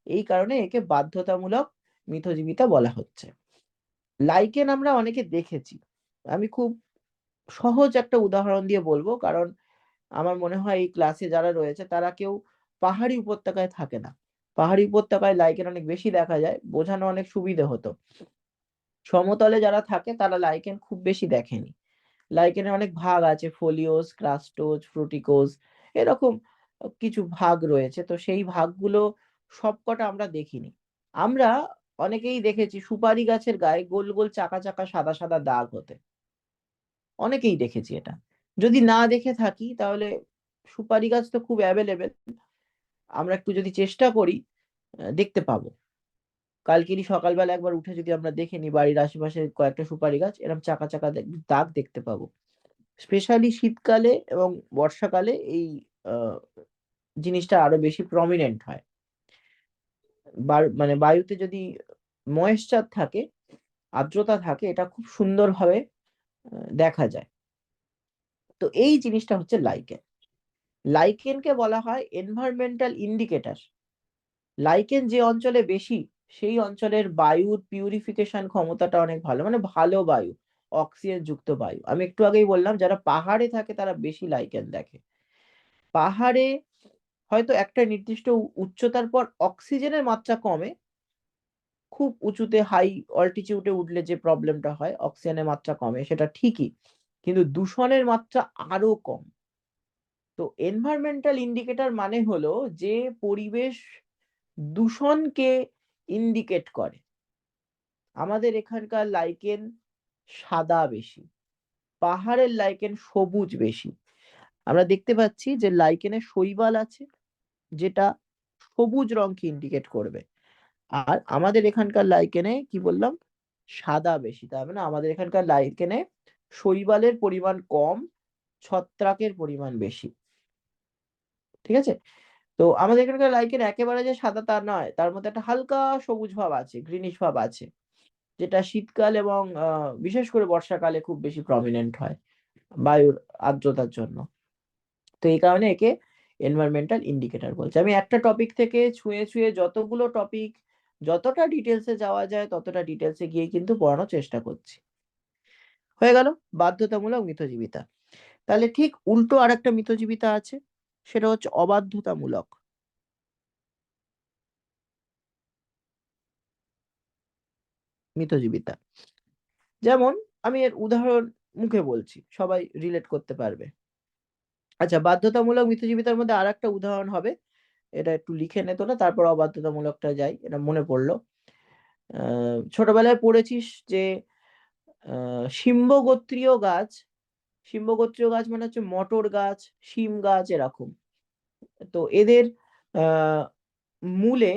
এই কারণে একে বাধ্যতামূলক মিথজীবিতা বলা হচ্ছে। লাইকেন আমরা অনেকে দেখেছি। আমি খুব সহজ একটা উদাহরণ দিয়ে বলবো, কারণ আমার মনে হয় এই ক্লাসে যারা রয়েছে তারা কেউ পাহাড়ি উপত্যকায় থাকে না। পাহাড়ি উপত্যকায় লাইকেন অনেক বেশি দেখা যায়, বোঝানো অনেক সুবিধে হতো। সমতলে যারা থাকে তারা লাইকেন খুব বেশি দেখেনি। লাইকেনের অনেক ভাগ আছে, ফোলিওস, ক্রাস্টোজ, ফ্রুটিকোজ, এরকম কিছু ভাগ রয়েছে। তো সেই ভাগগুলো সবকটা আমরা দেখিনি। আমরা অনেকেই দেখেছি সুপারি গাছের গায়ে গোল গোল চাকা চাকা সাদা সাদা দাগ হতে, অনেকেই দেখেছি এটা। যদি না দেখে থাকি তাহলে সুপারি গাছ তো খুব অ্যাভেলেবেল, আমরা একটু যদি চেষ্টা করি দেখতে পাবো। কালকেরই সকালবেলা একবার উঠে যদি আমরা দেখে নিই বাড়ির আশেপাশে কয়েকটা সুপারি গাছ, এরকম চাকা চাকা দাগ দেখতে পাবো। স্পেশালি শীতকালে এবং বর্ষাকালে এই আহ, জিনিসটা আরো বেশি প্রমিনেন্ট হয়। মানে বায়ুতে যদি ময়েশ্চার থাকে, আর্দ্রতা থাকে, এটা খুব সুন্দরভাবে দেখা যায়। তো এই জিনিসটা হচ্ছে লাইকেন। লাইকেনকে বলা হয় এনভায়রনমেন্টাল ইন্ডিকেটর। লাইকেন যে অঞ্চলে বেশি, সেই অঞ্চলের বায়ুর পিউরিফিকেশন ক্ষমতাটা অনেক ভালো, মানে ভালো বায়ু, অক্সিজেন যুক্ত বায়ু। আমি একটু আগেই বললাম যারা পাহাড়ে থাকে তারা বেশি লাইকেন দেখে। পাহাড়ে হয়তো একটা নির্দিষ্ট উচ্চতার পর অক্সিজেনের মাত্রা কমে, খুব উঁচুতে হাই অল্টিটিউডে উঠলে যে প্রবলেমটা হয়, অক্সিজেনের মাত্রা কমে, সেটা ঠিকই, কিন্তু দূষণের মাত্রা আরো কম। তো এনভায়রনমেন্টাল ইন্ডিকেটর মানে হলো যে পরিবেশ দূষণকে ইন্ডিকেট করে। আমাদের এখানকার লাইকেন সাদা বেশি, পাহাড়ের লাইকেন সবুজ বেশি। আমরা দেখতে পাচ্ছি যে লাইকেনে শৈবাল আছে, যেটা সবুজ রংকে ইন্ডিকেট করবে। আর আমাদের এখানকার লাইকেনে কি বললাম, সাদা বেশি, তার মানে আমাদের এখানকার লাইকেনে শৈবালের পরিমাণ কম, ছত্রাকের পরিমাণ বেশি। ঠিক আছে? তো আমাদের এখানকার লাইকেন একেবারে যে সাদা তা নয়। তার মধ্যে একটা হালকা সবুজ ভাব আছে, গ্রিনিশ ভাব আছে। যেটা শীতকাল এবং বিশেষ করে বর্ষাকালে খুব বেশি প্রমিনেন্ট হয় বায়ুর আর্দ্রতার জন্য। তো এই কারণে একে এনভায়রনমেন্টাল ইন্ডিকেটর বলছে। আমি একটা টপিক থেকে ছুঁয়ে, ছুঁয়ে যতগুলো টপিক, যতটা ডিটেইলস এ যাওয়া যায় ততটা ডিটেইলস এ গিয়ে কিন্তু পড়ানোর চেষ্টা করছি। হয়ে গেল বাধ্যতামূলক মিতজীবিতা। তাহলে ঠিক উল্টো আরেকটা মিতজীবিতা আছে। সেটা হচ্ছে অবাধ্যতামূলক মিতজীবিতা। যেমন আমি এর উদাহরণ মুখে বলছি, সবাই রিলেট করতে পারবে। আচ্ছা, বাধ্যতামূলক মিতজীবিতার মধ্যে আরেকটা উদাহরণ হবে। এটা একটু লিখে নে তোরা, তারপর অবাধ্যতামূলকটা যাই। এটা মনে পড়ল। ছোটবেলায় পড়েছিস যে শিম্বগোত্রীয় গাছ মানে হচ্ছে মটর গাছ, শিম গাছ এরকম। তো এদের আহ মূলে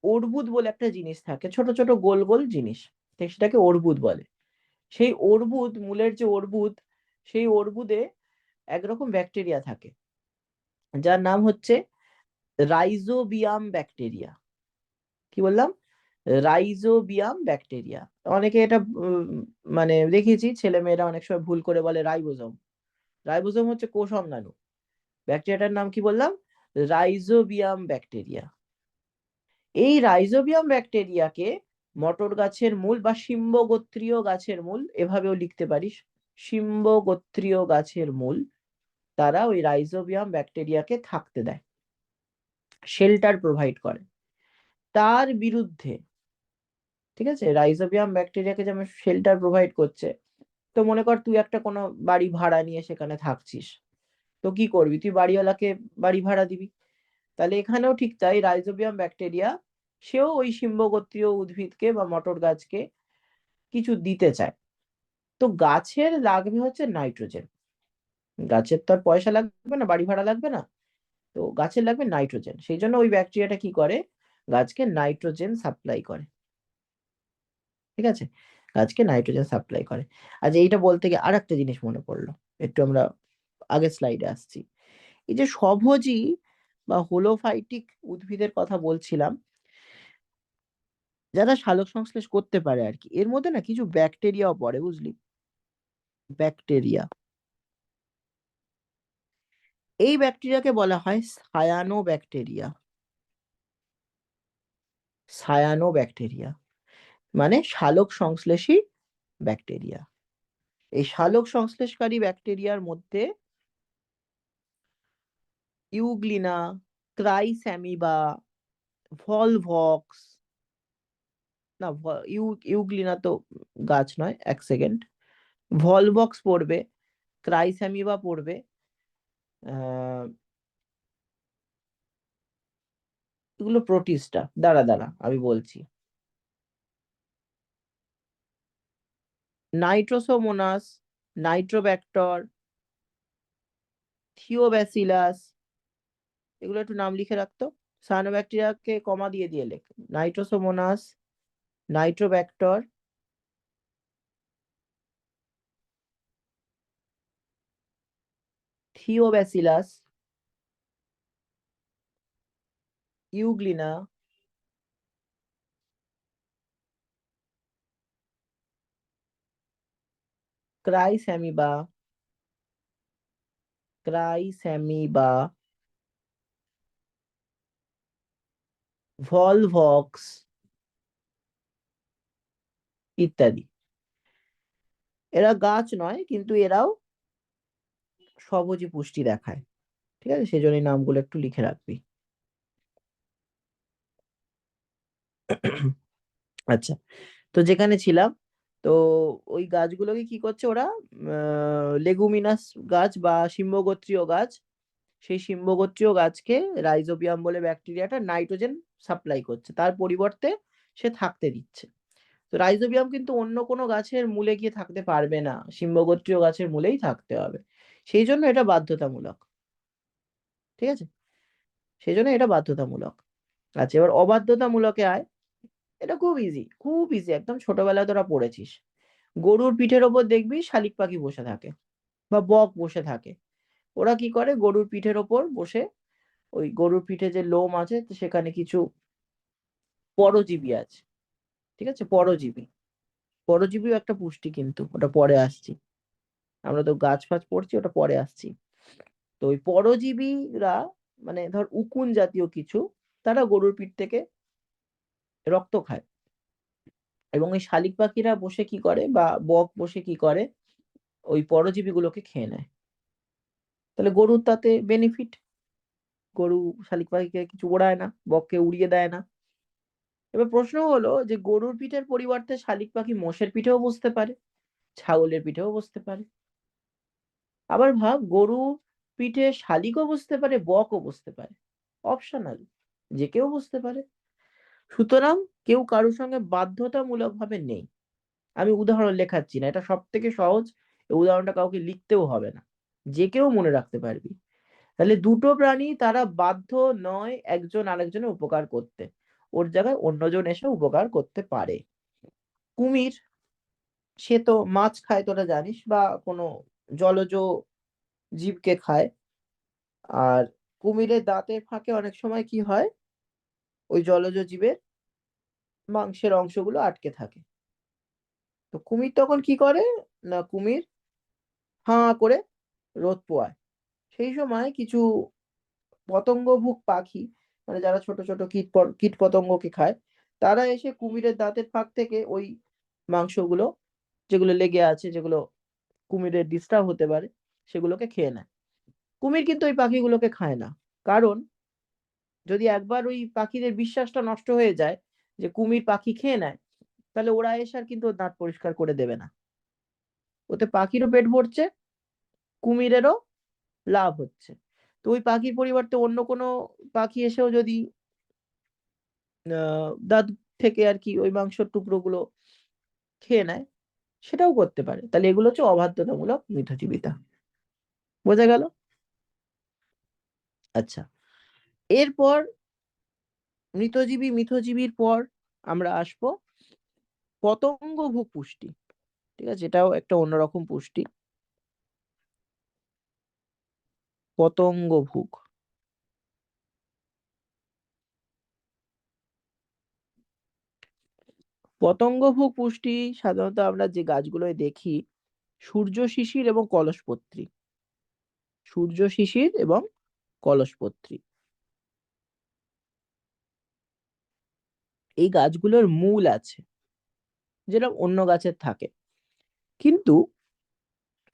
অর্বুদ বলে একটা জিনিস থাকে, ছোট ছোট গোল গোল জিনিস, সেটাকে অর্বুদ বলে। সেই অর্বুদ, মূলের যে অর্বুদ, সেই অর্বুদে একরকম ব্যাকটেরিয়া থাকে, যার নাম হচ্ছে রাইজোবিয়াম ব্যাকটেরিয়া। কি বললাম? Rhizobium bacteria. অনেকে এটা মানে দেখেছি ছেলে মেয়েরা অনেক সময় ভুল করে বলে রাইবোজোম। রাইবোজোম হচ্ছে কোষ অঙ্গাণু। ব্যাকটেরিয়াটার নাম কি বললাম? Rhizobium bacteria. এই রাইজোবিয়াম ব্যাকটেরিয়াকে মটর গাছের মূল বা শিম্বগোত্রীয় গাছের মূল, এভাবেও লিখতে পারিস, শিম্বগোত্রীয় গাছের মূল, তারা ওই রাইজোবিয়াম ব্যাকটেরিয়াকে থাকতে দেয়, শেল্টার প্রোভাইড করে। তার বিরুদ্ধে, ঠিক আছে, রাইজোবিয়াম ব্যাকটেরিয়াকে যেমন শেল্টার প্রোভাইড করছে, তো মনে কর তুই একটা কোনো বাড়ি ভাড়া নিয়ে সেখানে থাকছিস, তো কি করবি? তুই বাড়িওয়ালাকে বাড়ি ভাড়া দিবি। তাহলে এখানেও ঠিক তাই, রাইজোবিয়াম ব্যাকটেরিয়া সেও ওই শিম্বগোত্রীয় উদ্ভিদকে বা মটর গাছকে কিছু দিতে চায়। তো গাছের লাগবে হচ্ছে নাইট্রোজেন। গাছের তো আর পয়সা লাগবে না, বাড়ি ভাড়া লাগবে না, তো গাছের লাগবে নাইট্রোজেন। সেই জন্য ওই ব্যাকটেরিয়াটা কি করে? গাছকে নাইট্রোজেন সাপ্লাই করে। ঠিক আছে? গাছকে নাইট্রোজেন সাপ্লাই করে। আচ্ছা, এইটা বলতে গিয়ে আরেকটা জিনিস মনে পড়লো, একটু আমরা আগের স্লাইডে আসছি। এই যে স্বভোজী বা হোলোফাইটিক উদ্ভিদের কথা বলছিলাম, যারা সালোক সংশ্লেষ করতে পারে আর কি, এর মধ্যে না কিছু ব্যাকটেরিয়াও পড়ে, বুঝলি? ব্যাকটেরিয়া। এই ব্যাকটেরিয়াকে বলা হয় সায়ানো ব্যাকটেরিয়া। সায়ানো ব্যাকটেরিয়া মানে সালোক সংশ্লেষী ব্যাকটেরিয়া। এই সালোক সংশ্লেষকারী ব্যাকটেরিয়ার মধ্যে ইউগ্লিনা, ক্রাইস্যামিবা, ভলভক্স, না ইউগ্লিনা তো গাছ নয়, এক সেকেন্ড, ভলভক্স পড়বে, ক্রাইস্যামিবা পড়বে, আহ এগুলো প্রোটিস্টা। দাঁড়া দাঁড়া আমি বলছি। নাইট্রোসোমোনাস, নাইট্রোব্যাক্টর, থিওব্যাসিলাস, এগুলো একটু নাম লিখে রাখতো। সায়ানোব্যাকটেরিয়াকে কমা দিয়ে দিয়ে লেখ। Nitrosomonas, Nitrobacter, Thiobacillus, euglena, ক্রাইস্যামিবা, ক্রাইস্যামিবা, Volvox ইত্যাদি। এরা গাছ নয়, কিন্তু এরাও স্বভোজী পুষ্টি দেখায়। ঠিক আছে, সেজন্য এই নামগুলো একটু লিখে রাখবি। আচ্ছা, তো যেখানে ছিলাম, তো ওই গাছগুলোকে কি করছে ওরা? লেগুমিনাস গাছ বা শিম্বগোত্রীয় গাছ, সেই শিম্বগোত্রীয় গাছকে রাইজোবিয়াম বলে ব্যাকটেরিয়াটা নাইট্রোজেন সাপ্লাই করছে, তার পরিবর্তে সে থাকতে দিচ্ছে। তো রাইজোবিয়াম কিন্তু অন্য কোনো গাছের মূলে গিয়ে থাকতে পারবে না, শিম্বগোত্রীয় গাছের মূলেই থাকতে হবে। সেই জন্য এটা বাধ্যতামূলক। ঠিক আছে, সেই জন্য এটা বাধ্যতামূলক। আচ্ছা, এবার অবাধ্যতামূলকে আয়। এটা খুব ইজি, খুব ইজি, একদম ছোটবেলায় তোরা পড়েছিস। গরুর পিঠের ওপর দেখবি শালিক পাখি বসে থাকে বা বক বসে থাকে। ওরা কি করে, গরুর পিঠের ওপর বসে ওই গরুর পিঠে যে লোম আছে সেখানে কিছু পরজীবী আছে, ঠিক আছে, পরজীবী। পরজীবীও একটা পুষ্টি, কিন্তু ওটা পরে আসছি। আমরা তো গাছ ফাছ পড়ছি, ওটা পরে আসছি। তো ওই পরজীবীরা মানে ধর উকুন জাতীয় কিছু, তারা গরুর পিঠ থেকে রক্ত খায়। এবং ওই শালিক পাখিরা বসে কি করে বা বক বসে কি করে, ওই পরজীবী গুলোকে খেয়ে নেয়। তাহলে গরুর তাতে বেনিফিট, গরু শালিক পাখিকে কিছু ওড়ায় না, বককে উড়িয়ে দেয় না। এবার প্রশ্ন হলো যে গরুর পিঠের পরিবর্তে শালিক পাখি মোষের পিঠেও বসতে পারে, ছাগলের পিঠেও বসতে পারে। আবার ভাব, গরু পিঠে শালিকও বসতে পারে, বকও বসতে পারে, অপশনাল, যে কেউ বসতে পারে। সুতরাং কেউ কারোর সঙ্গে বাধ্যতামূলক ভাবে নেই। আমি উদাহরণ লেখাচ্ছি না, এটা সব থেকে সহজ। এই উদাহরণটা কাউকে লিখতেও হবে না, যে কেউ মনে রাখতে পারবি। তাহলে দুটো প্রাণী তারা বাধ্য নয় একজন আরেকজনের উপকার করতে, ওর জায়গায় অন্যজন এসে উপকার করতে পারে। কুমির, সে তো মাছ খায়, তোরা জানিস, বা কোনো জলজ জীবকে খায়। আর কুমিরের দাঁতের ফাঁকে অনেক সময় কি হয়, ওই জলজ জীবের মাংসের অংশগুলো আটকে থাকে। তো কুমির তখন কি করে, না কুমির হাঁ করে রোদ পোয়ায়। সেই সময় কিছু পতঙ্গভুক পাখি, মানে যারা ছোট ছোট কীট পতঙ্গকে খায়, তারা এসে কুমিরের দাঁতের ফাঁক থেকে ওই মাংসগুলো যেগুলো লেগে আছে, যেগুলো কুমিরের ডিস্টার্ব হতে পারে, সেগুলোকে খেয়ে নেয়। কুমির কিন্তু ওই পাখিগুলোকে খায় না। কারণ যদি একবার ওই পাখিদের বিশ্বাসটা নষ্ট হয়ে যায় যে কুমির পাখি খেয়ে নেয়, তাহলে ওরা এসে আর কিন্তু ওর দাঁত পরিষ্কার করে দেবে না। ওতে পাখিরও পেট ভরছে, কুমিরেরও লাভ হচ্ছে। তো ওই পাখির পরিবর্তে অন্য কোনো পাখি এসেও যদি দাঁত থেকে আর কি ওই মাংসের টুকরোগুলো খেয়ে নেয়, সেটাও করতে পারে। তাহলে এগুলো হচ্ছে অবাধ্যতামূলক মিথজীবিতা। বোঝা গেল? আচ্ছা, এরপর মৃতজীবী মিথজীবীর পর আমরা আসবো পতঙ্গভোগ পুষ্টি। ঠিক আছে, এটাও একটা অন্যরকম পুষ্টি, পতঙ্গভোগ। পতঙ্গভোগ পুষ্টি সাধারণত আমরা যে গাছগুলোয় দেখি, সূর্য শিশির এবং কলসপত্রী, সূর্য শিশির এবং কলসপত্রী, এই গাছগুলোর মূল আছে, যেটা অন্য গাছের থাকে। কিন্তু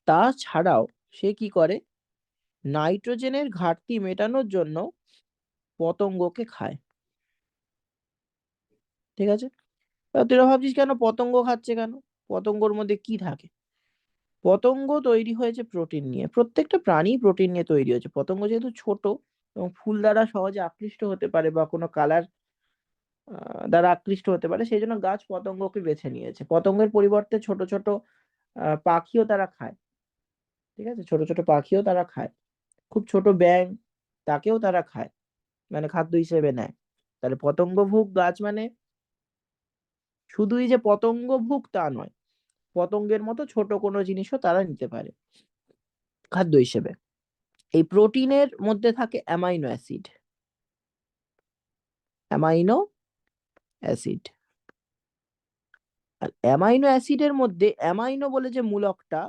তাছাড়াও সে কি করে, নাইট্রোজেনের ঘাটতি মেটানোর জন্য পতঙ্গকে খায়। ঠিক আছে, এবার তুই ভাবছিস কেন পতঙ্গ খাচ্ছে, কেন পতঙ্গর মধ্যে কি থাকে? পতঙ্গ তৈরি হয়েছে প্রোটিন নিয়ে, প্রত্যেকটা প্রাণী প্রোটিন নিয়ে তৈরি হয়েছে। পতঙ্গ যেহেতু ছোট এবং ফুল দ্বারা সহজে আকৃষ্ট হতে পারে বা কোনো কালার দ্বারা আকৃষ্ট হতে পারে, সেই জন্য গাছ পতঙ্গকে বেছে নিয়েছে। পতঙ্গের পরিবর্তে ছোট ছোট পাখিও তারা খায়। ঠিক আছে, ছোট ছোট পাখিও তারা খায়, খুব ছোট ব্যাঙ, তাকেও তারা খায়, মানে খাদ্য হিসেবে নেয়। তাহলে পতঙ্গভুক গাছ মানে শুধুই যে পতঙ্গভুক তা নয়, পতঙ্গের মতো ছোট কোনো জিনিসও তারা নিতে পারে খাদ্য হিসেবে। এই প্রোটিনের মধ্যে থাকে অ্যামাইনো অ্যাসিড, অ্যামাইনো অ্যাসিড। আর অ্যামাইনো অ্যাসিডের মধ্যে অ্যামাইনো বলে যে মূলকটা,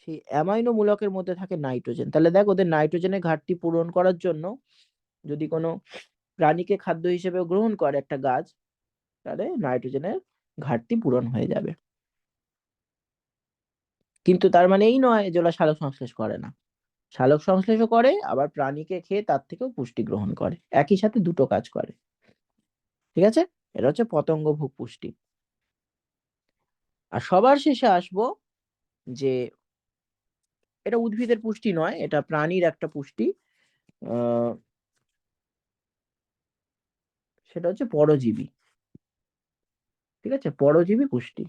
সেই অ্যামাইনো মূলকের মধ্যে থাকে নাইট্রোজেন। তাহলে দেখ, ওদের নাইট্রোজেনের ঘাটতি পূরণ করার জন্য যদি কোনো প্রাণীকে খাদ্য হিসেবে গ্রহণ করে একটা গাছ, তাহলে নাইট্রোজেনের ঘাটতি পূরণ হয়ে যাবে। কিন্তু তার মানে এই নয় যে ওরা সালোক সংশ্লেষ করে না, সালোক সংশ্লেষও করে, আবার প্রাণীকে খেয়ে তার থেকেও পুষ্টি গ্রহণ করে, একই সাথে দুটো কাজ করে। ঠিক আছে, এটা হচ্ছে পতঙ্গভোগ পুষ্টি। আর সবার শেষে আসবো যে এটা উদ্ভিদের পুষ্টি নয়, এটা প্রাণীর একটা পুষ্টি, আহ সেটা হচ্ছে পরজীবী। ঠিক আছে, পরজীবী পুষ্টি।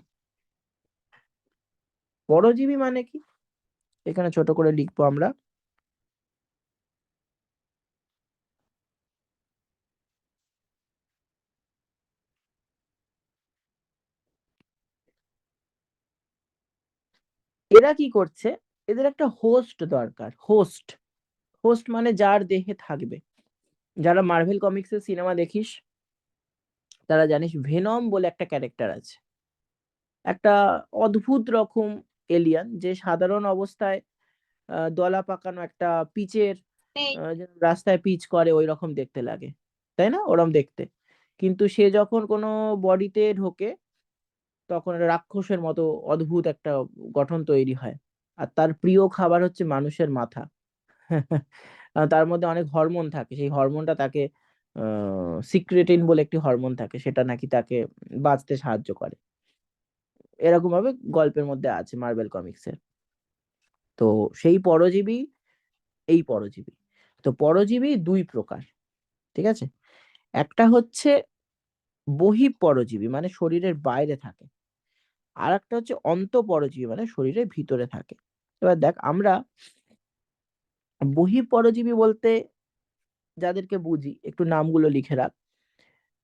পরজীবী মানে কি, এখানে ছোট করে লিখবো আমরা। এরা কি করছে, এদের একটা হোস্ট দরকার। হোস্ট, হোস্ট মানে যার দেহে থাকবে। যারা মার্ভেল কমিক্সের সিনেমা দেখিস তারা জানিস ভেনম বলে একটা ক্যারেক্টার আছে, একটা অদ্ভুত রকম এলিয়ান, যে সাধারণ অবস্থায় দলা পাকানো একটা পিচের, রাস্তায় পিচ করে ওই রকম দেখতে লাগে, তাই না, ওরম দেখতে। কিন্তু সে যখন কোনো বডিতে ঢোকে তখন একটা রাক্ষসের মতো অদ্ভুত একটা গঠন তৈরি হয়। আর তার প্রিয় খাবার হচ্ছে মানুষের মাথা। তার মধ্যে অনেক হরমোন থাকে, সেই হরমোনটা তাকে সিক্রেটিন বলে একটি হরমোন থাকে, সেটা নাকি তাকে বাঁচতে সাহায্য করে। এরকম ভাবে গল্পের মধ্যে আছে মার্বেল কমিক্সের। তো সেই পরজীবী, এই পরজীবী। তো পরজীবী দুই প্রকার, ঠিক আছে। একটা হচ্ছে বহিঃপরজীবী, মানে শরীরের বাইরে থাকে। আর একটা হচ্ছে অন্তঃপরজীবী, মানে শরীরের ভিতরে থাকে। এবার দেখ, আমরা বহিঃপরজীবী বলতে যাদেরকে বুঝি একটু নামগুলো লিখে রাখ,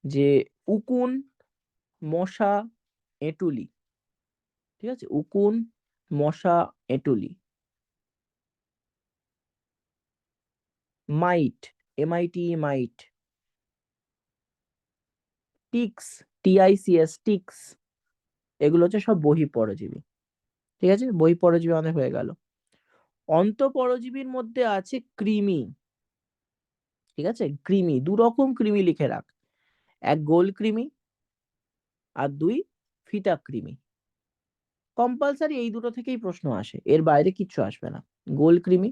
যে উকুন, মশা, এঁটুলি, ঠিক আছে, উকুন, মশা, এঁটুলি। Mite, MIT, mite. Ticks, TICS, ticks. এগুলো হচ্ছে সব বহিঃপরজীবী, ঠিক আছে। বহিঃপরজীবী আমাদের হয়ে গেল। অন্তঃপরজীবীর মধ্যে আছে কৃমি, ঠিক আছে। কৃমি, দু রকম কৃমি লিখে রাখ, এক গোল কৃমি আর দুই ফিতা কৃমি। কম্পালসারি এই দুটো থেকেই প্রশ্ন আসে, এর বাইরে কিচ্ছু আসবে না। গোল কৃমি,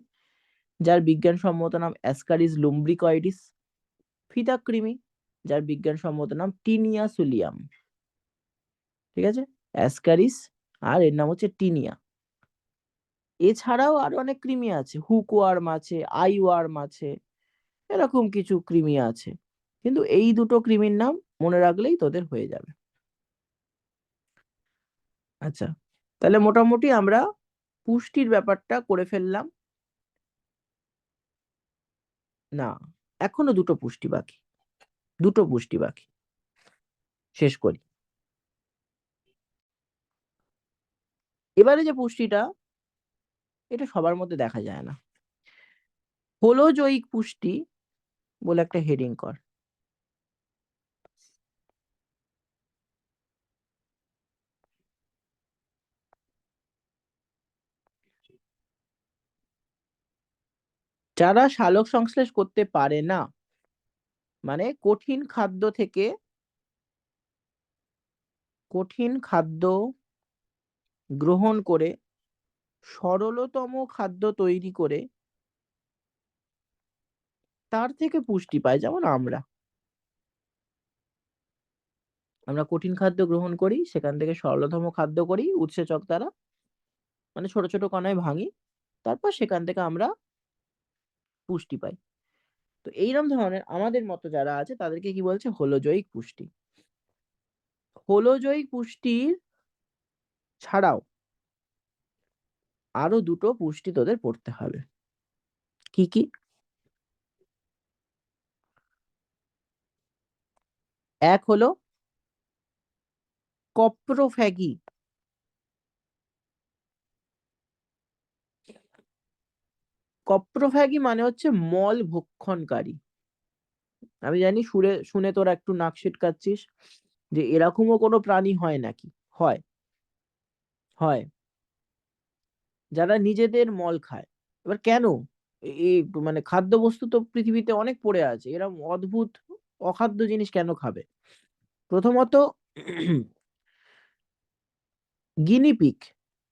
যার বিজ্ঞানসম্মত নাম অ্যাসকারিস লুম্ব্রিকয়েডিস। ফিতা কৃমি, যার বিজ্ঞানসম্মত নাম টিনিয়া সুলিয়াম, ঠিক আছে। অ্যাসকারিস আর এর নাম হচ্ছে টিনিয়া। এছাড়াও আরো অনেক কৃমি আছে, হুকওয়ার্ম আছে, আইওয়ার্ম আছে, এরকম কিছু কৃমি আছে। কিন্তু এই দুটো কৃমির নাম মনে রাখলেই তোদের হয়ে যাবে। আচ্ছা, তাহলে মোটামুটি আমরা পুষ্টির ব্যাপারটা করে ফেললাম। না, এখনো দুটো পুষ্টি বাকি, দুটো পুষ্টি বাকি, শেষ করি। এবারে যে পুষ্টিটা, এটা সবার মধ্যে দেখা যায় না। হোলোজয়িক পুষ্টি বলে একটা হেডিং কর। যারা সালোক সংশ্লেষ করতে পারে না, মানে কঠিন খাদ্য গ্রহণ করে সরলতম খাদ্য তৈরি করে তার থেকে পুষ্টি পায়, যেমন আমরা আমরা কঠিন খাদ্য গ্রহণ করি, সেখান থেকে সরলতম খাদ্য করি উৎসেচক দ্বারা, মানে ছোট ছোট কণায় ভাঙি, তারপর সেখান থেকে আমরা পুষ্টি পাই। তো এইরকম ধরনের আমাদের মতো যারা আছে তাদেরকে কি বলছে, হোলোজয়িক পুষ্টি। হোলোজয়িক পুষ্টির ছাড়াও আরো দুটো পুষ্টি তোদের পড়তে হবে। কি কি? এক হলো কপ্রোফ্যাগি। কপ্রোফ্যাগি মানে হচ্ছে মল ভক্ষণকারী। আমি জানি শুনে শুনে তোরা একটু নাক সিটকাচ্ছিস, যে এরকমও কোনো প্রাণী হয় নাকি। হয়, হয়, যারা নিজেদের মল খায়। এবার কেন, এই মানে খাদ্যবস্তু তো পৃথিবীতে অনেক পড়ে আছে, এরকম অদ্ভুত অখাদ্য জিনিস কেন খাবে? প্রথমত গিনিপিগ,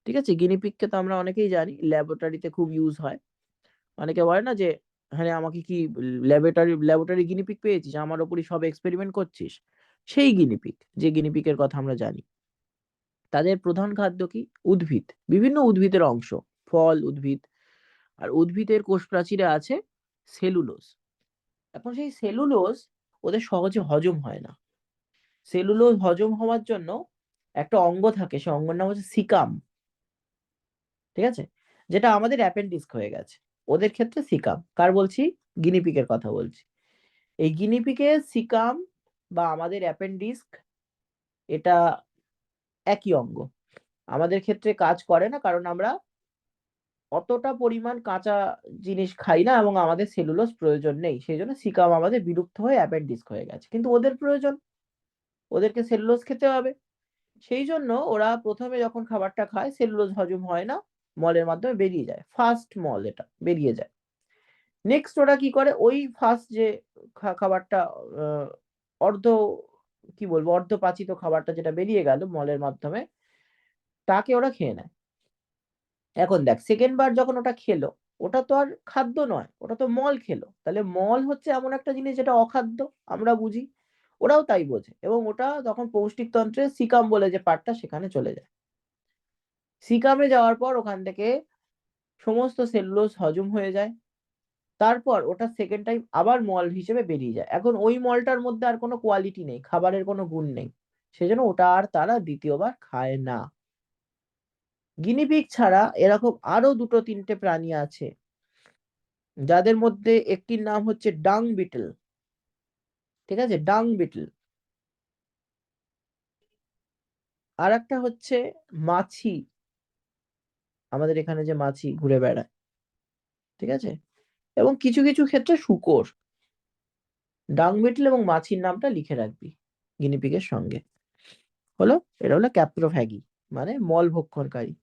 ঠিক আছে। গিনিপিগকে তো আমরা অনেকেই জানি ল্যাবরেটরিতে খুব ইউজ হয়। অনেকে বলে না যে, হ্যাঁ আমাকে কি ল্যাবরেটরি গিনিপিগ পেয়েছিস, আমার ওপরই সব এক্সপেরিমেন্ট করছিস। সেই গিনিপিগ, যে গিনিপিগের কথা আমরা জানি, তাদের প্রধান খাদ্য কি? উদ্ভিদ, বিভিন্ন উদ্ভিদের অংশ, ফল, উদ্ভিদ। আর উদ্ভিদের কোষ প্রাচীরে আছে সেলুলোজ। এখন সেই সেলুলোজ ওদের সহজে হজম হয় না। সেলুলোজ হজম হওয়ার জন্য একটা অঙ্গ থাকে, সেই অঙ্গের নাম হচ্ছে সিকাম, ঠিক আছে, যেটা আমাদের অ্যাপেন্ডিক্স হয়ে গেছে। ওদের ক্ষেত্রে সিকাম, কার বলছি? গিনিপিগের কথা বলছি। এই গিনিপিগের সিকাম বা আমাদের অ্যাপেন্ডিক্স, এটা একই অঙ্গ। আমাদের ক্ষেত্রে কাজ করে না, কারণ আমরা অতটা পরিমাণ কাঁচা জিনিস খাই না এবং আমাদের সেলুলোজ প্রয়োজন নেই, সেই জন্য সিকাম আমাদের বিলুপ্ত হয়ে অ্যাপেন্ডিক্স হয়ে গেছে। কিন্তু ওদের প্রয়োজন, ওদেরকে সেলুলোজ খেতে হবে। সেই জন্য ওরা প্রথমে যখন খাবারটা খায় সেলুলোজ হজম হয় না, মলের মাধ্যমে বেরিয়ে যায়, ফার্স্ট মল এটা বেরিয়ে যায়। নেক্সট ওরা কি করে, ওই ফার্স্ট যে খাবারটা অর্ধ কি বলবো অর্ধপাচিত খাবারটা যেটা বেরিয়ে গেল মলের মাধ্যমে, তাকে ওরা খেয়ে নেয়। এখন দেখ, সেকেন্ড বার যখন ওটা খেলো, ওটা তো আর খাদ্য নয়, ওটা তো মল খেলো। তাহলে মল হচ্ছে এমন একটা জিনিস যেটা অখাদ্য, আমরা বুঝি, ওরাও তাই বোঝে, এবং ওটা তখন পৌষ্টিক তন্ত্রে সিকাম বলে যে পার্টটা, সেখানে চলে যায়। সিকামে যাওয়ার পর ওখান থেকে সমস্ত সেলুলোজ হজম হয়ে যায়। তারপর ওটা সেকেন্ড টাইম আবার মল হিসেবে বেরিয়ে যায়। এখন ওই মলটার মধ্যে আর কোনো কোয়ালিটি নেই, খাবারের কোনো গুণ নেই, সেজন্য ওটা আর তারা দ্বিতীয়বার খায় না। গিনিপিগ ছাড়া এরকম আরো দুটো তিনটে প্রাণী আছে, যাদের মধ্যে একটির নাম হচ্ছে ডাং বিটল। ঠিক আছে, ডাং বিটল। আর একটা হচ্ছে মাছি, আমাদের এখানে যে মাছি ঘুরে বেড়ায়, ঠিক আছে, এবং কিছু কিছু ক্ষেত্রে শূকর। ডাং বিটল এবং মাছির নামটা লিখে রাখবি গিনিপিগের সঙ্গে। হলো, এটা হলো ক্যাপ্রোফ্যাগি, মানে মল ভক্ষণকারী।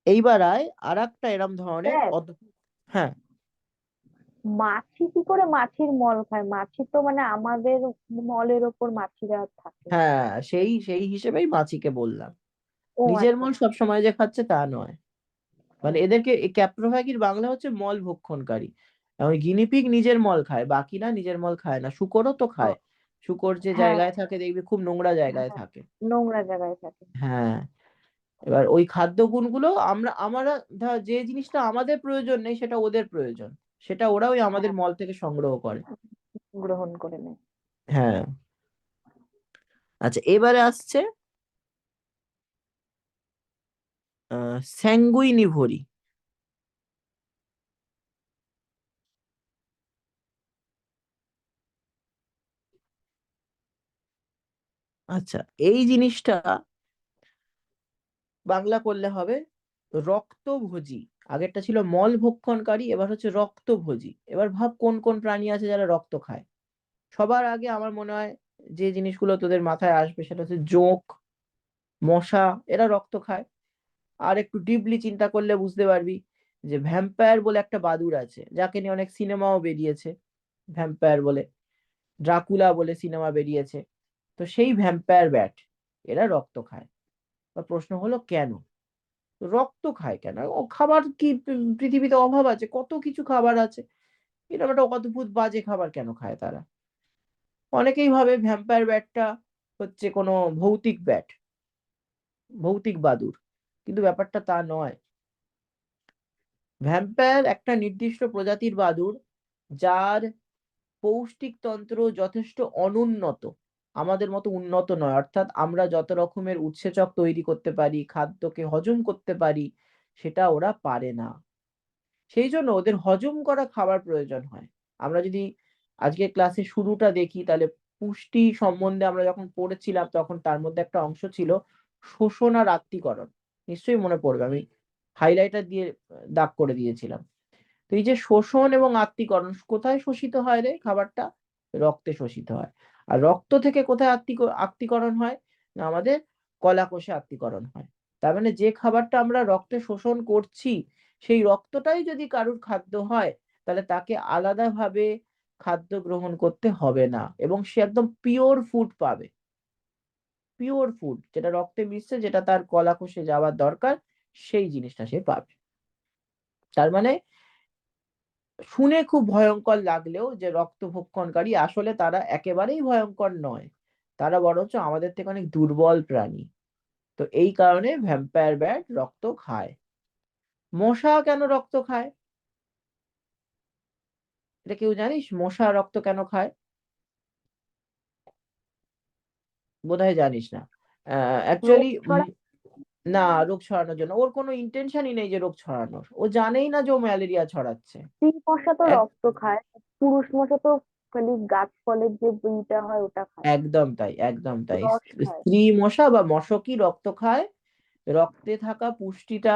এইবার আয় আর একটা এরম ধরনের স্যার, হ্যাঁ। মাছি কি করে মাছির মল খায়? মাছি তো মানে আমাদের মলের ওপর মাছিরা থাকে। হ্যাঁ, সেই সেই হিসেবেই মাছিকে বললাম, ও নিজের আচ্ছা। মল সব সময় যে খাচ্ছে তা নয়। মানে এদেরকে ক্যাপ্রোফ্যাগির বাংলা হচ্ছে মল ভক্ষণকারী। এবং গিনিপিগ নিজের মল খায়, বাকিরা নিজের মল খায় না। শূকরও তো ও, খায়, শূকর যে হ্যাঁ জায়গায় থাকে দেখবি খুব নোংরা জায়গায় হ্যাঁ, থাকে। নোংরা জায়গায় থাকে। হ্যাঁ, এবার ওই খাদ্য গুণগুলো আমরা ধর যে জিনিসটা আমাদের প্রয়োজন নেই সেটা ওদের প্রয়োজন, সেটা ওরা ওই আমাদের হ্যাঁ, মল থেকে সংগ্রহ করে। গ্রহণ করে নেয়। হ্যাঁ। আচ্ছা, এবারে আসছে স্যাঙ্গুইনিভোরি। আচ্ছা, এই জিনিসটা বাংলা করলে হবে রক্তভোজী। আগেরটা ছিল মল ভক্ষণকারী, এবার হচ্ছে রক্তভোজী। এবার ভাব কোন কোন প্রাণী আছে যারা রক্ত খায়। সবার আগে আমার মনে হয় যে জিনিসগুলো তোদের মাথায় আসবে সেটা হচ্ছে জোঁক, মশা, এরা রক্ত খায়। আর একটু ডিপলি চিন্তা করলে বুঝতে পারবি যে ভ্যাম্পায়ার বলে একটা বাদুড় আছে, যাকে নিয়ে অনেক সিনেমাও বেরিয়েছে, ভ্যাম্পায়ার বলে, ড্রাকুলা বলে সিনেমা বেরিয়েছে। তো সেই ভ্যাম্পায়ার ব্যাট, এরা রক্ত খায়। বা প্রশ্ন হলো কেন রক্ত খায়, কেন? ও খাবার কি পৃথিবীতে অভাব আছে? কত কিছু খাবার আছে, এরকম একটা অদ্ভুত বাজে খাবার কেন খায় তারা? অনেকেই ভাবে ভ্যাম্পায়ার ব্যাটটা হচ্ছে কোনো ভৌতিক ব্যাট, ভৌতিক বাদুড়, কিন্তু ব্যাপারটা তা নয়। ভ্যাম্পায়ার একটা নির্দিষ্ট প্রজাতির বাদুড়, যার পৌষ্টিক তন্ত্র যথেষ্ট অনুন্নত, আমাদের মতো উন্নত নয়। অর্থাৎ আমরা যত রকমের উৎসেচক তৈরি করতে পারি, খাদ্যকে হজম করতে পারি, সেটা ওরা পারে না। সেই জন্য ওদের হজম করা খাবার প্রয়োজন হয়। আমরা যদি আজকে ক্লাসে শুরুটা দেখি, তাহলে পুষ্টি সম্বন্ধে আমরা যখন পড়েছিলাম তখন তার মধ্যে একটা অংশ ছিল শোষণ আর আত্তীকরণ। নিশ্চয়ই মনে পড়বে, আমি হাইলাইটার দিয়ে দাগ করে দিয়েছিলাম। তো এই যে শোষণ এবং আত্তীকরণ, কোথায় শোষিত হয় রে খাবারটা? রক্তে শোষিত হয়। আর রক্ত থেকে কোথায় আত্তীকরণ হয়? না, আমাদের কলাকোষে আত্তীকরণ হয়। তার মানে যে খাবারটা আমরা রক্তে শোষণ করছি, সেই রক্তটাই যদি কারুর খাদ্য হয়, তাহলে তাকে আলাদাভাবে খাদ্য গ্রহণ করতে হবে না, এবং সে একদম পিওর ফুড পাবে। পিওর ফুড, যেটা রক্তে মিশছে, যেটা তার কলাকোষে যাওয়ার দরকার, সেই জিনিসটা সে পাবে। তার মানে শুনে খুব ভয়ঙ্কর লাগলেও যে রক্ত ভক্ষণকারী, আসলে তারা একেবারেই ভয়ঙ্কর নয়, তারা বরঞ্চ আমাদের থেকে অনেক দুর্বল প্রাণী। তো এই কারণে ভ্যাম্পায়ার ব্যাট রক্ত খায়। মশা কেন রক্ত খায়? এটা কেউ জানিস, মশা রক্ত কেন খায়? বোধহয় জানিস না। রোগ অ্যাকচুয়ালি ছড়া। না, রোগ ছড়ানোর জন্য ওর কোনো ইন্টেনশনই নেই যে রোগ ছড়ানোর, ও জানেই না যে ও ম্যালেরিয়া ছড়াচ্ছে। স্ত্রী মশা তো এক রক্ত খায়, পুরুষ মশা তো খালি গাছ ফলের যে বইটা হয় ওটা খায়, একদম তাই, একদম তাই। রস খায়। স্ত্রী মশা বা মশকই রক্ত খায়, রক্তে থাকা পুষ্টিটা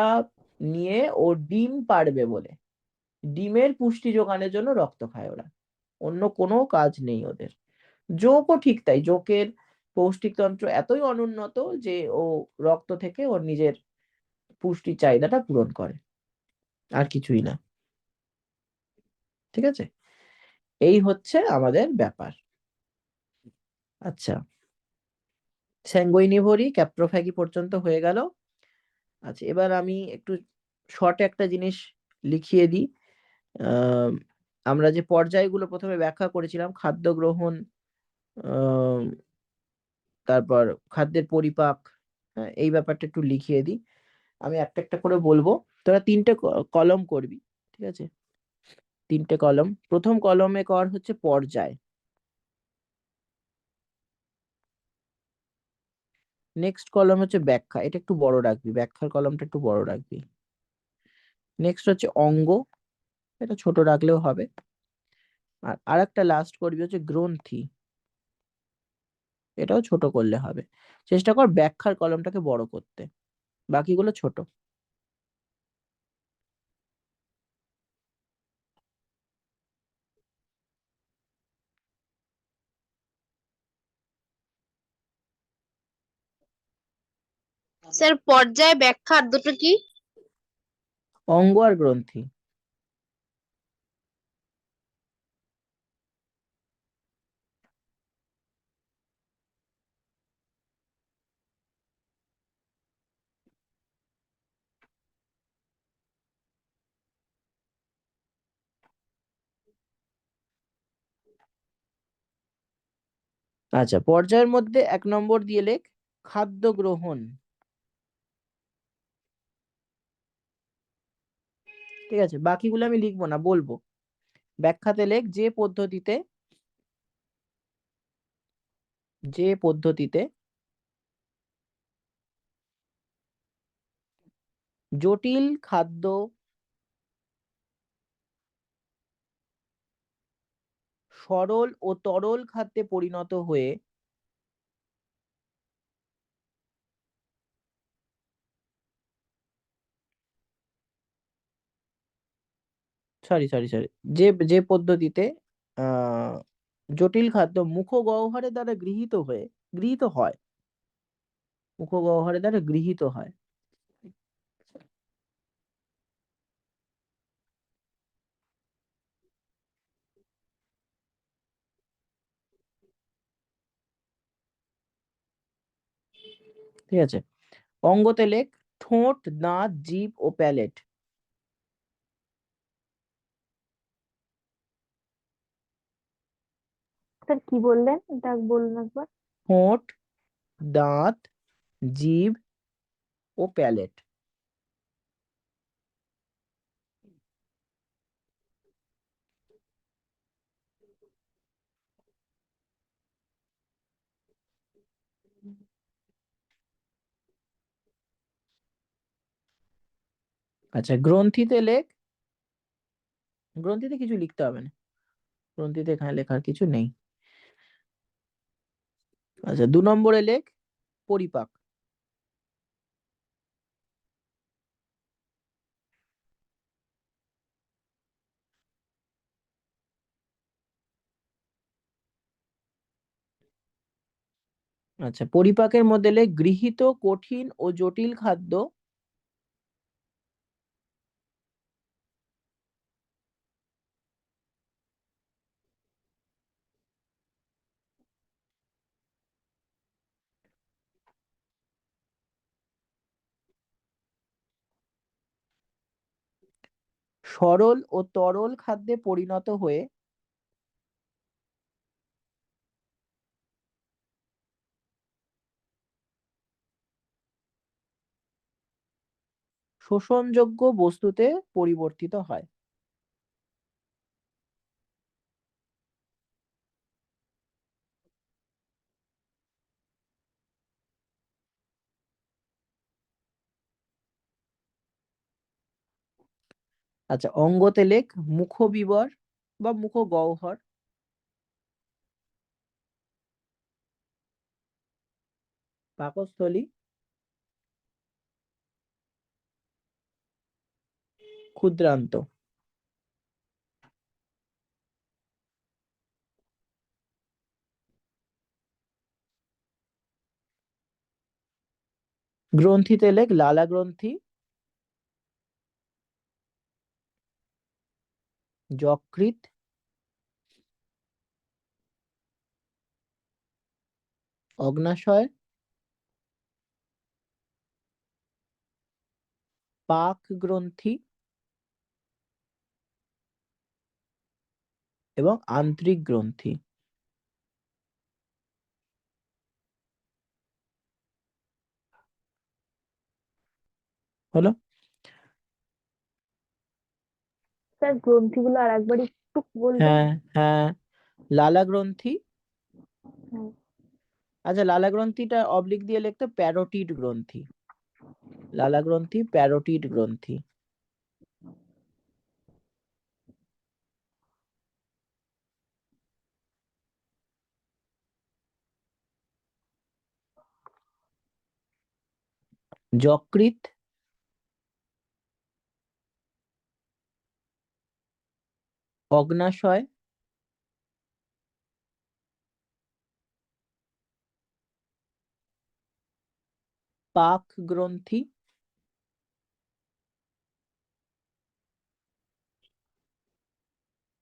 নিয়ে ও ডিম পাড়বে বলে, ডিমের পুষ্টি যোগানোর জন্য রক্ত খায় ওরা, অন্য কোনো কাজ নেই ওদের। যৌকও ঠিক তাই, যৌকের পৌষ্টিকতন্ত্র এতই অনুন্নত যে ও রক্ত থেকে ওর নিজের পুষ্টির চাহিদাটা পূরণ করে, আর কিছুই না। ঠিক আছে, এই হচ্ছে আমাদের ব্যাপার। আচ্ছা, স্যাঙ্গুইনিভোরি ক্যাপ্রোফ্যাগি পর্যন্ত হয়ে গেল। আচ্ছা, এবার আমি একটু শর্টে একটা জিনিস লিখিয়ে দিই। আহ, আমরা যে পর্যায়গুলো প্রথমে ব্যাখ্যা করেছিলাম, খাদ্য গ্রহণ, আহ, তারপর খাদ্যের পরিপাক, হ্যাঁ, এই ব্যাপারটা একটু লিখিয়ে দিই। আমি একটা একটা করে বলবো, তোরা তিনটে কলম করবি। ঠিক আছে, তিনটে কলম। প্রথম কলমে কর হচ্ছে পর্যায়, নেক্সট কলম হচ্ছে ব্যাখ্যা, এটা একটু বড় রাখবি, ব্যাখ্যার কলমটা একটু বড় রাখবি। নেক্সট হচ্ছে অঙ্গ, এটা ছোট রাখলেও হবে। আর আরেকটা লাস্ট করবি হচ্ছে গ্রন্থি, এটাও ছোট করলে হবে। চেষ্টা কর ব্যাখ্যার কলমটাকে বড় করতে, বাকিগুলো ছোট। স্যার পর্যায় ব্যাখ্যা আর দুটো কি? অঙ্গ আর গ্রন্থি। আচ্ছা, পর্যায়ের মধ্যে 1 নম্বর দিয়ে লেখ খাদ্য গ্রহণ। ঠিক আছে, বাকিগুলো আমি লিখবো না, বলবো। ব্যাখ্যাতে লেখ যে পদ্ধতিতে জটিল খাদ্য সরল ও তরল খাদ্যে পরিণত হয়ে সরি সরি সরি যে যে পদ্ধতিতে আহ জটিল খাদ্য মুখগহ্বরের দ্বারা গৃহীত হয়, মুখগহ্বরের দ্বারা গৃহীত হয়। ঠিক আছে, অঙ্গতে লেখ ঠোঁট, দাঁত, জিভ ও প্যালেট। স্যার কি বললেন, এটা বলুন একবার। ঠোঁট, দাঁত, জিভ ও প্যালেট। আচ্ছা, গ্রন্থিতে লেখ, গ্রন্থিতে কিছু লিখতে হবে না, গ্রন্থিতে এখানে লেখার কিছু নেই। আচ্ছা, 2 নম্বরে লেখ পরিপাক। আচ্ছা, পরিপাকের মধ্যে লেখ গৃহীত কঠিন ও জটিল খাদ্য সরল ও তরল খাদ্যে পরিণত হয়ে শোষণযোগ্য বস্তুতে পরিবর্তিত হয়। আচ্ছা, অঙ্গতে লেখ মুখবিবর বা মুখগহ্বর, পাকস্থলী, ক্ষুদ্রান্ত। গ্রন্থিতে লেখ লালা গ্রন্থি, যকৃৎ, অগ্নাশয়, পাক গ্রন্থি এবং আন্ত্রিক গ্রন্থি। হলো? স্যার গ্রন্থিগুলো আর একবার একটু বলবেন? হ্যাঁ হ্যাঁ, লালা গ্রন্থি। হ্যাঁ। আচ্ছা, লালা গ্রন্থিটা অবলিক দিয়ে লিখতে প্যারোটিড গ্রন্থি। লালা গ্রন্থি, প্যারোটিড গ্রন্থি। যকৃৎ, অগ্নাশয়, পাক গ্রন্থি,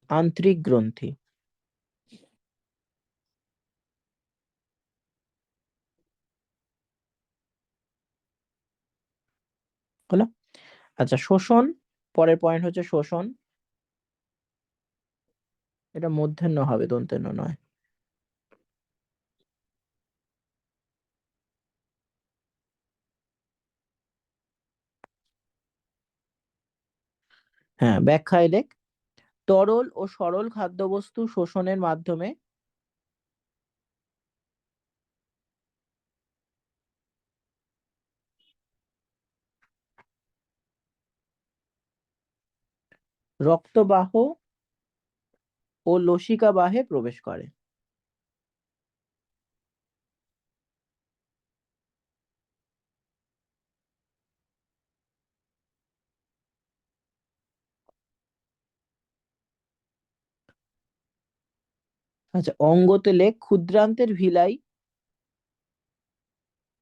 আন্ত্রিক গ্রন্থি। হলো? আচ্ছা, শোষণ, পরের পয়েন্ট হচ্ছে শোষণ। এটা মূর্ধন্য হবে, দন্তেন্য নয়। হ্যাঁ, ব্যাখ্যায় লেখ তরল ও সরল খাদ্যবস্তু শোষণের মাধ্যমে রক্তবাহ ও লসিকাবাহে প্রবেশ করে। আচ্ছা, অঙ্গতে লেখ ক্ষুদ্রান্তের ভিলাই,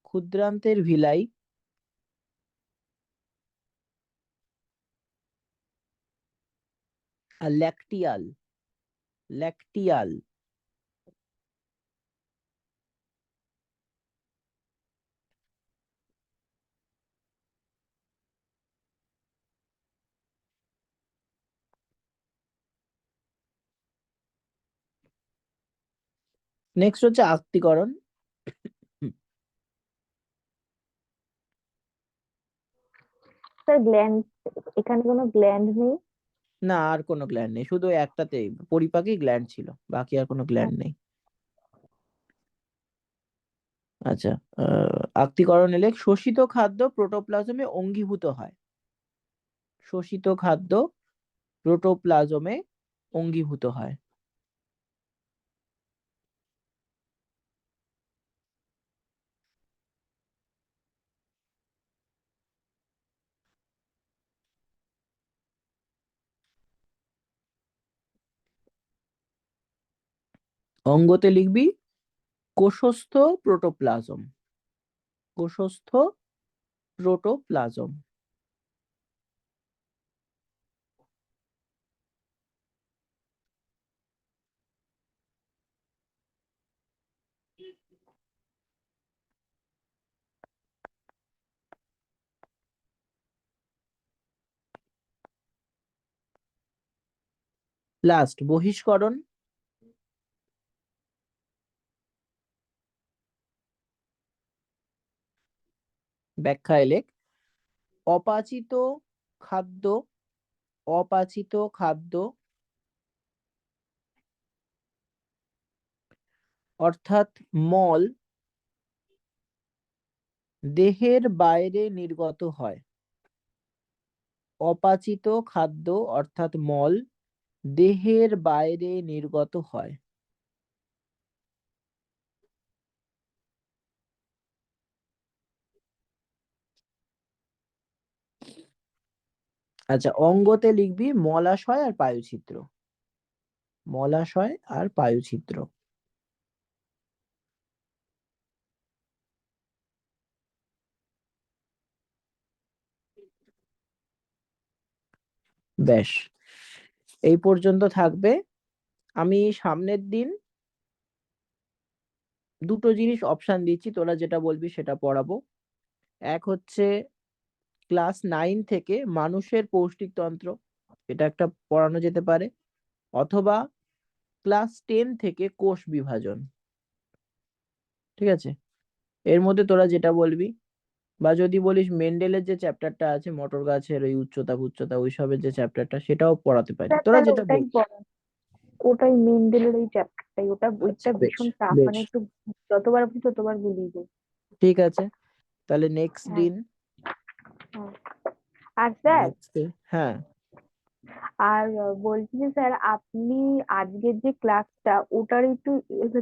ক্ষুদ্রান্তের ভিলাই আর ল্যাকটিয়াল, ল্যাকটিয়াল। নেক্সট হচ্ছে আত্তীকরণ। স্যার গ্ল্যান্ড, এখানে কোনো গ্ল্যান্ড নেই? না, আর কোনো গ্ল্যান্ড নেই, শুধু একটাতেই পরিপাকী গ্ল্যান্ড ছিল, বাকি আর কোনো গ্ল্যান্ড নেই। আচ্ছা, আত্তীকরণ এলে শোষিত খাদ্য প্রোটোপ্লাজমে অঙ্গীভূত হয়। শোষিত খাদ্য প্রোটোপ্লাজমে অঙ্গীভূত হয়। অঙ্গতে লিখবি কোষস্থ প্রোটোপ্লাজম, কোষস্থ প্রোটোপ্লাজম। লাস্ট বহিষ্করণ। ব্যাখ্যায় লেখ অপাচিত খাদ্য, অপাচিত খাদ্য অর্থাৎ মল দেহের বাইরে নির্গত হয়। অপাচিত খাদ্য অর্থাৎ মল দেহের বাইরে নির্গত হয়। আচ্ছা, অঙ্গতে লিখবি মলাশয় আর পায়ুছিদ্র। মলাশয় আর পায়ুছিদ্র। ব্যাস, এই পর্যন্ত থাকবে। আমি সামনের দিন দুটো জিনিস অপশন দিচ্ছি, তোরা যেটা বলবি সেটা পড়াবো। এক হচ্ছে ক্লাস 9 থেকে মানুষের পৌষ্টিকতন্ত্র, এটা একটা পড়ানো যেতে পারে। অথবা ক্লাস 10 থেকে কোষ বিভাজন। ঠিক আছে, এর মধ্যে তোরা যেটা বলবি। বা যদি বলিস মেন্ডেলের যে চ্যাপ্টারটা আছে মটর গাছের ওই উচ্চতা উচ্চতা ওইসবের যে চ্যাপ্টারটা, সেটাও পড়াতে পারি, স্যার তোরা তাহলে যেটা ওটাই বলবি। পড়ান, ওটাই মেন্ডেলের ওই চ্যাপ্টারটাই, আচ্ছা, ওইটা বেশ ভীষণ টাফ, বেশ, মানে একটু যতবার আপনি ততবার গুলিয়ে যায়। ঠিক আছে। তাহলে নেক্সট হ্যাঁ দিন, হ্যাঁ। আর স্যার, হ্যাঁ, আর বলছি যে স্যার আপনি আজকের যে ক্লাসটা ওটার একটু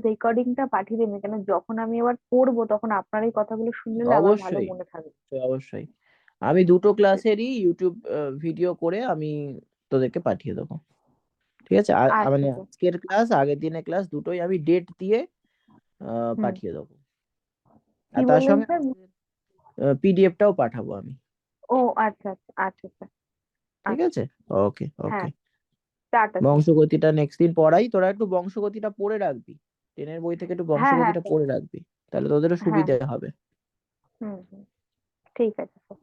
রেকর্ডিংটা পাঠিয়ে দেবেন, কেন যখন আমি আবার পড়বো তখন আপনার এই কথাগুলো শুনলে আবার ভালো অবশ্যই মনে থাকবে। অবশ্যই। আমি দুটো ক্লাসেরই ইউটিউব ভিডিও করে আমি তোদেরকে পাঠিয়ে দেবো। ঠিক আছে, আচ্ছা মানে স্যার। আজকের ক্লাস আগের দিনের ক্লাস দুটোই আমি ডেট দিয়ে হুম। পাঠিয়ে দেবো। কি আর তার বললেন সঙ্গে স্যার? পিডিএফটাও পাঠাবো আমি। ও আচ্ছা আচ্ছা আচ্ছা স্যার। ঠিক আচ্ছা। আছে, ওকে হ্যাঁ, ওকে। Tata sir. বংশগতিটা নেক্সট দিন পড়াই, তোরা একটু বংশগতিটা পড়ে রাখবি, 10 বই থেকে একটু হ্যাঁ হ্যাঁ বংশগতিটা স্যার। পড়ে রাখবি, তাহলে তোদেরও হ্যাঁ সুবিধা হবে। হুম হুম, ঠিক আছে স্যার।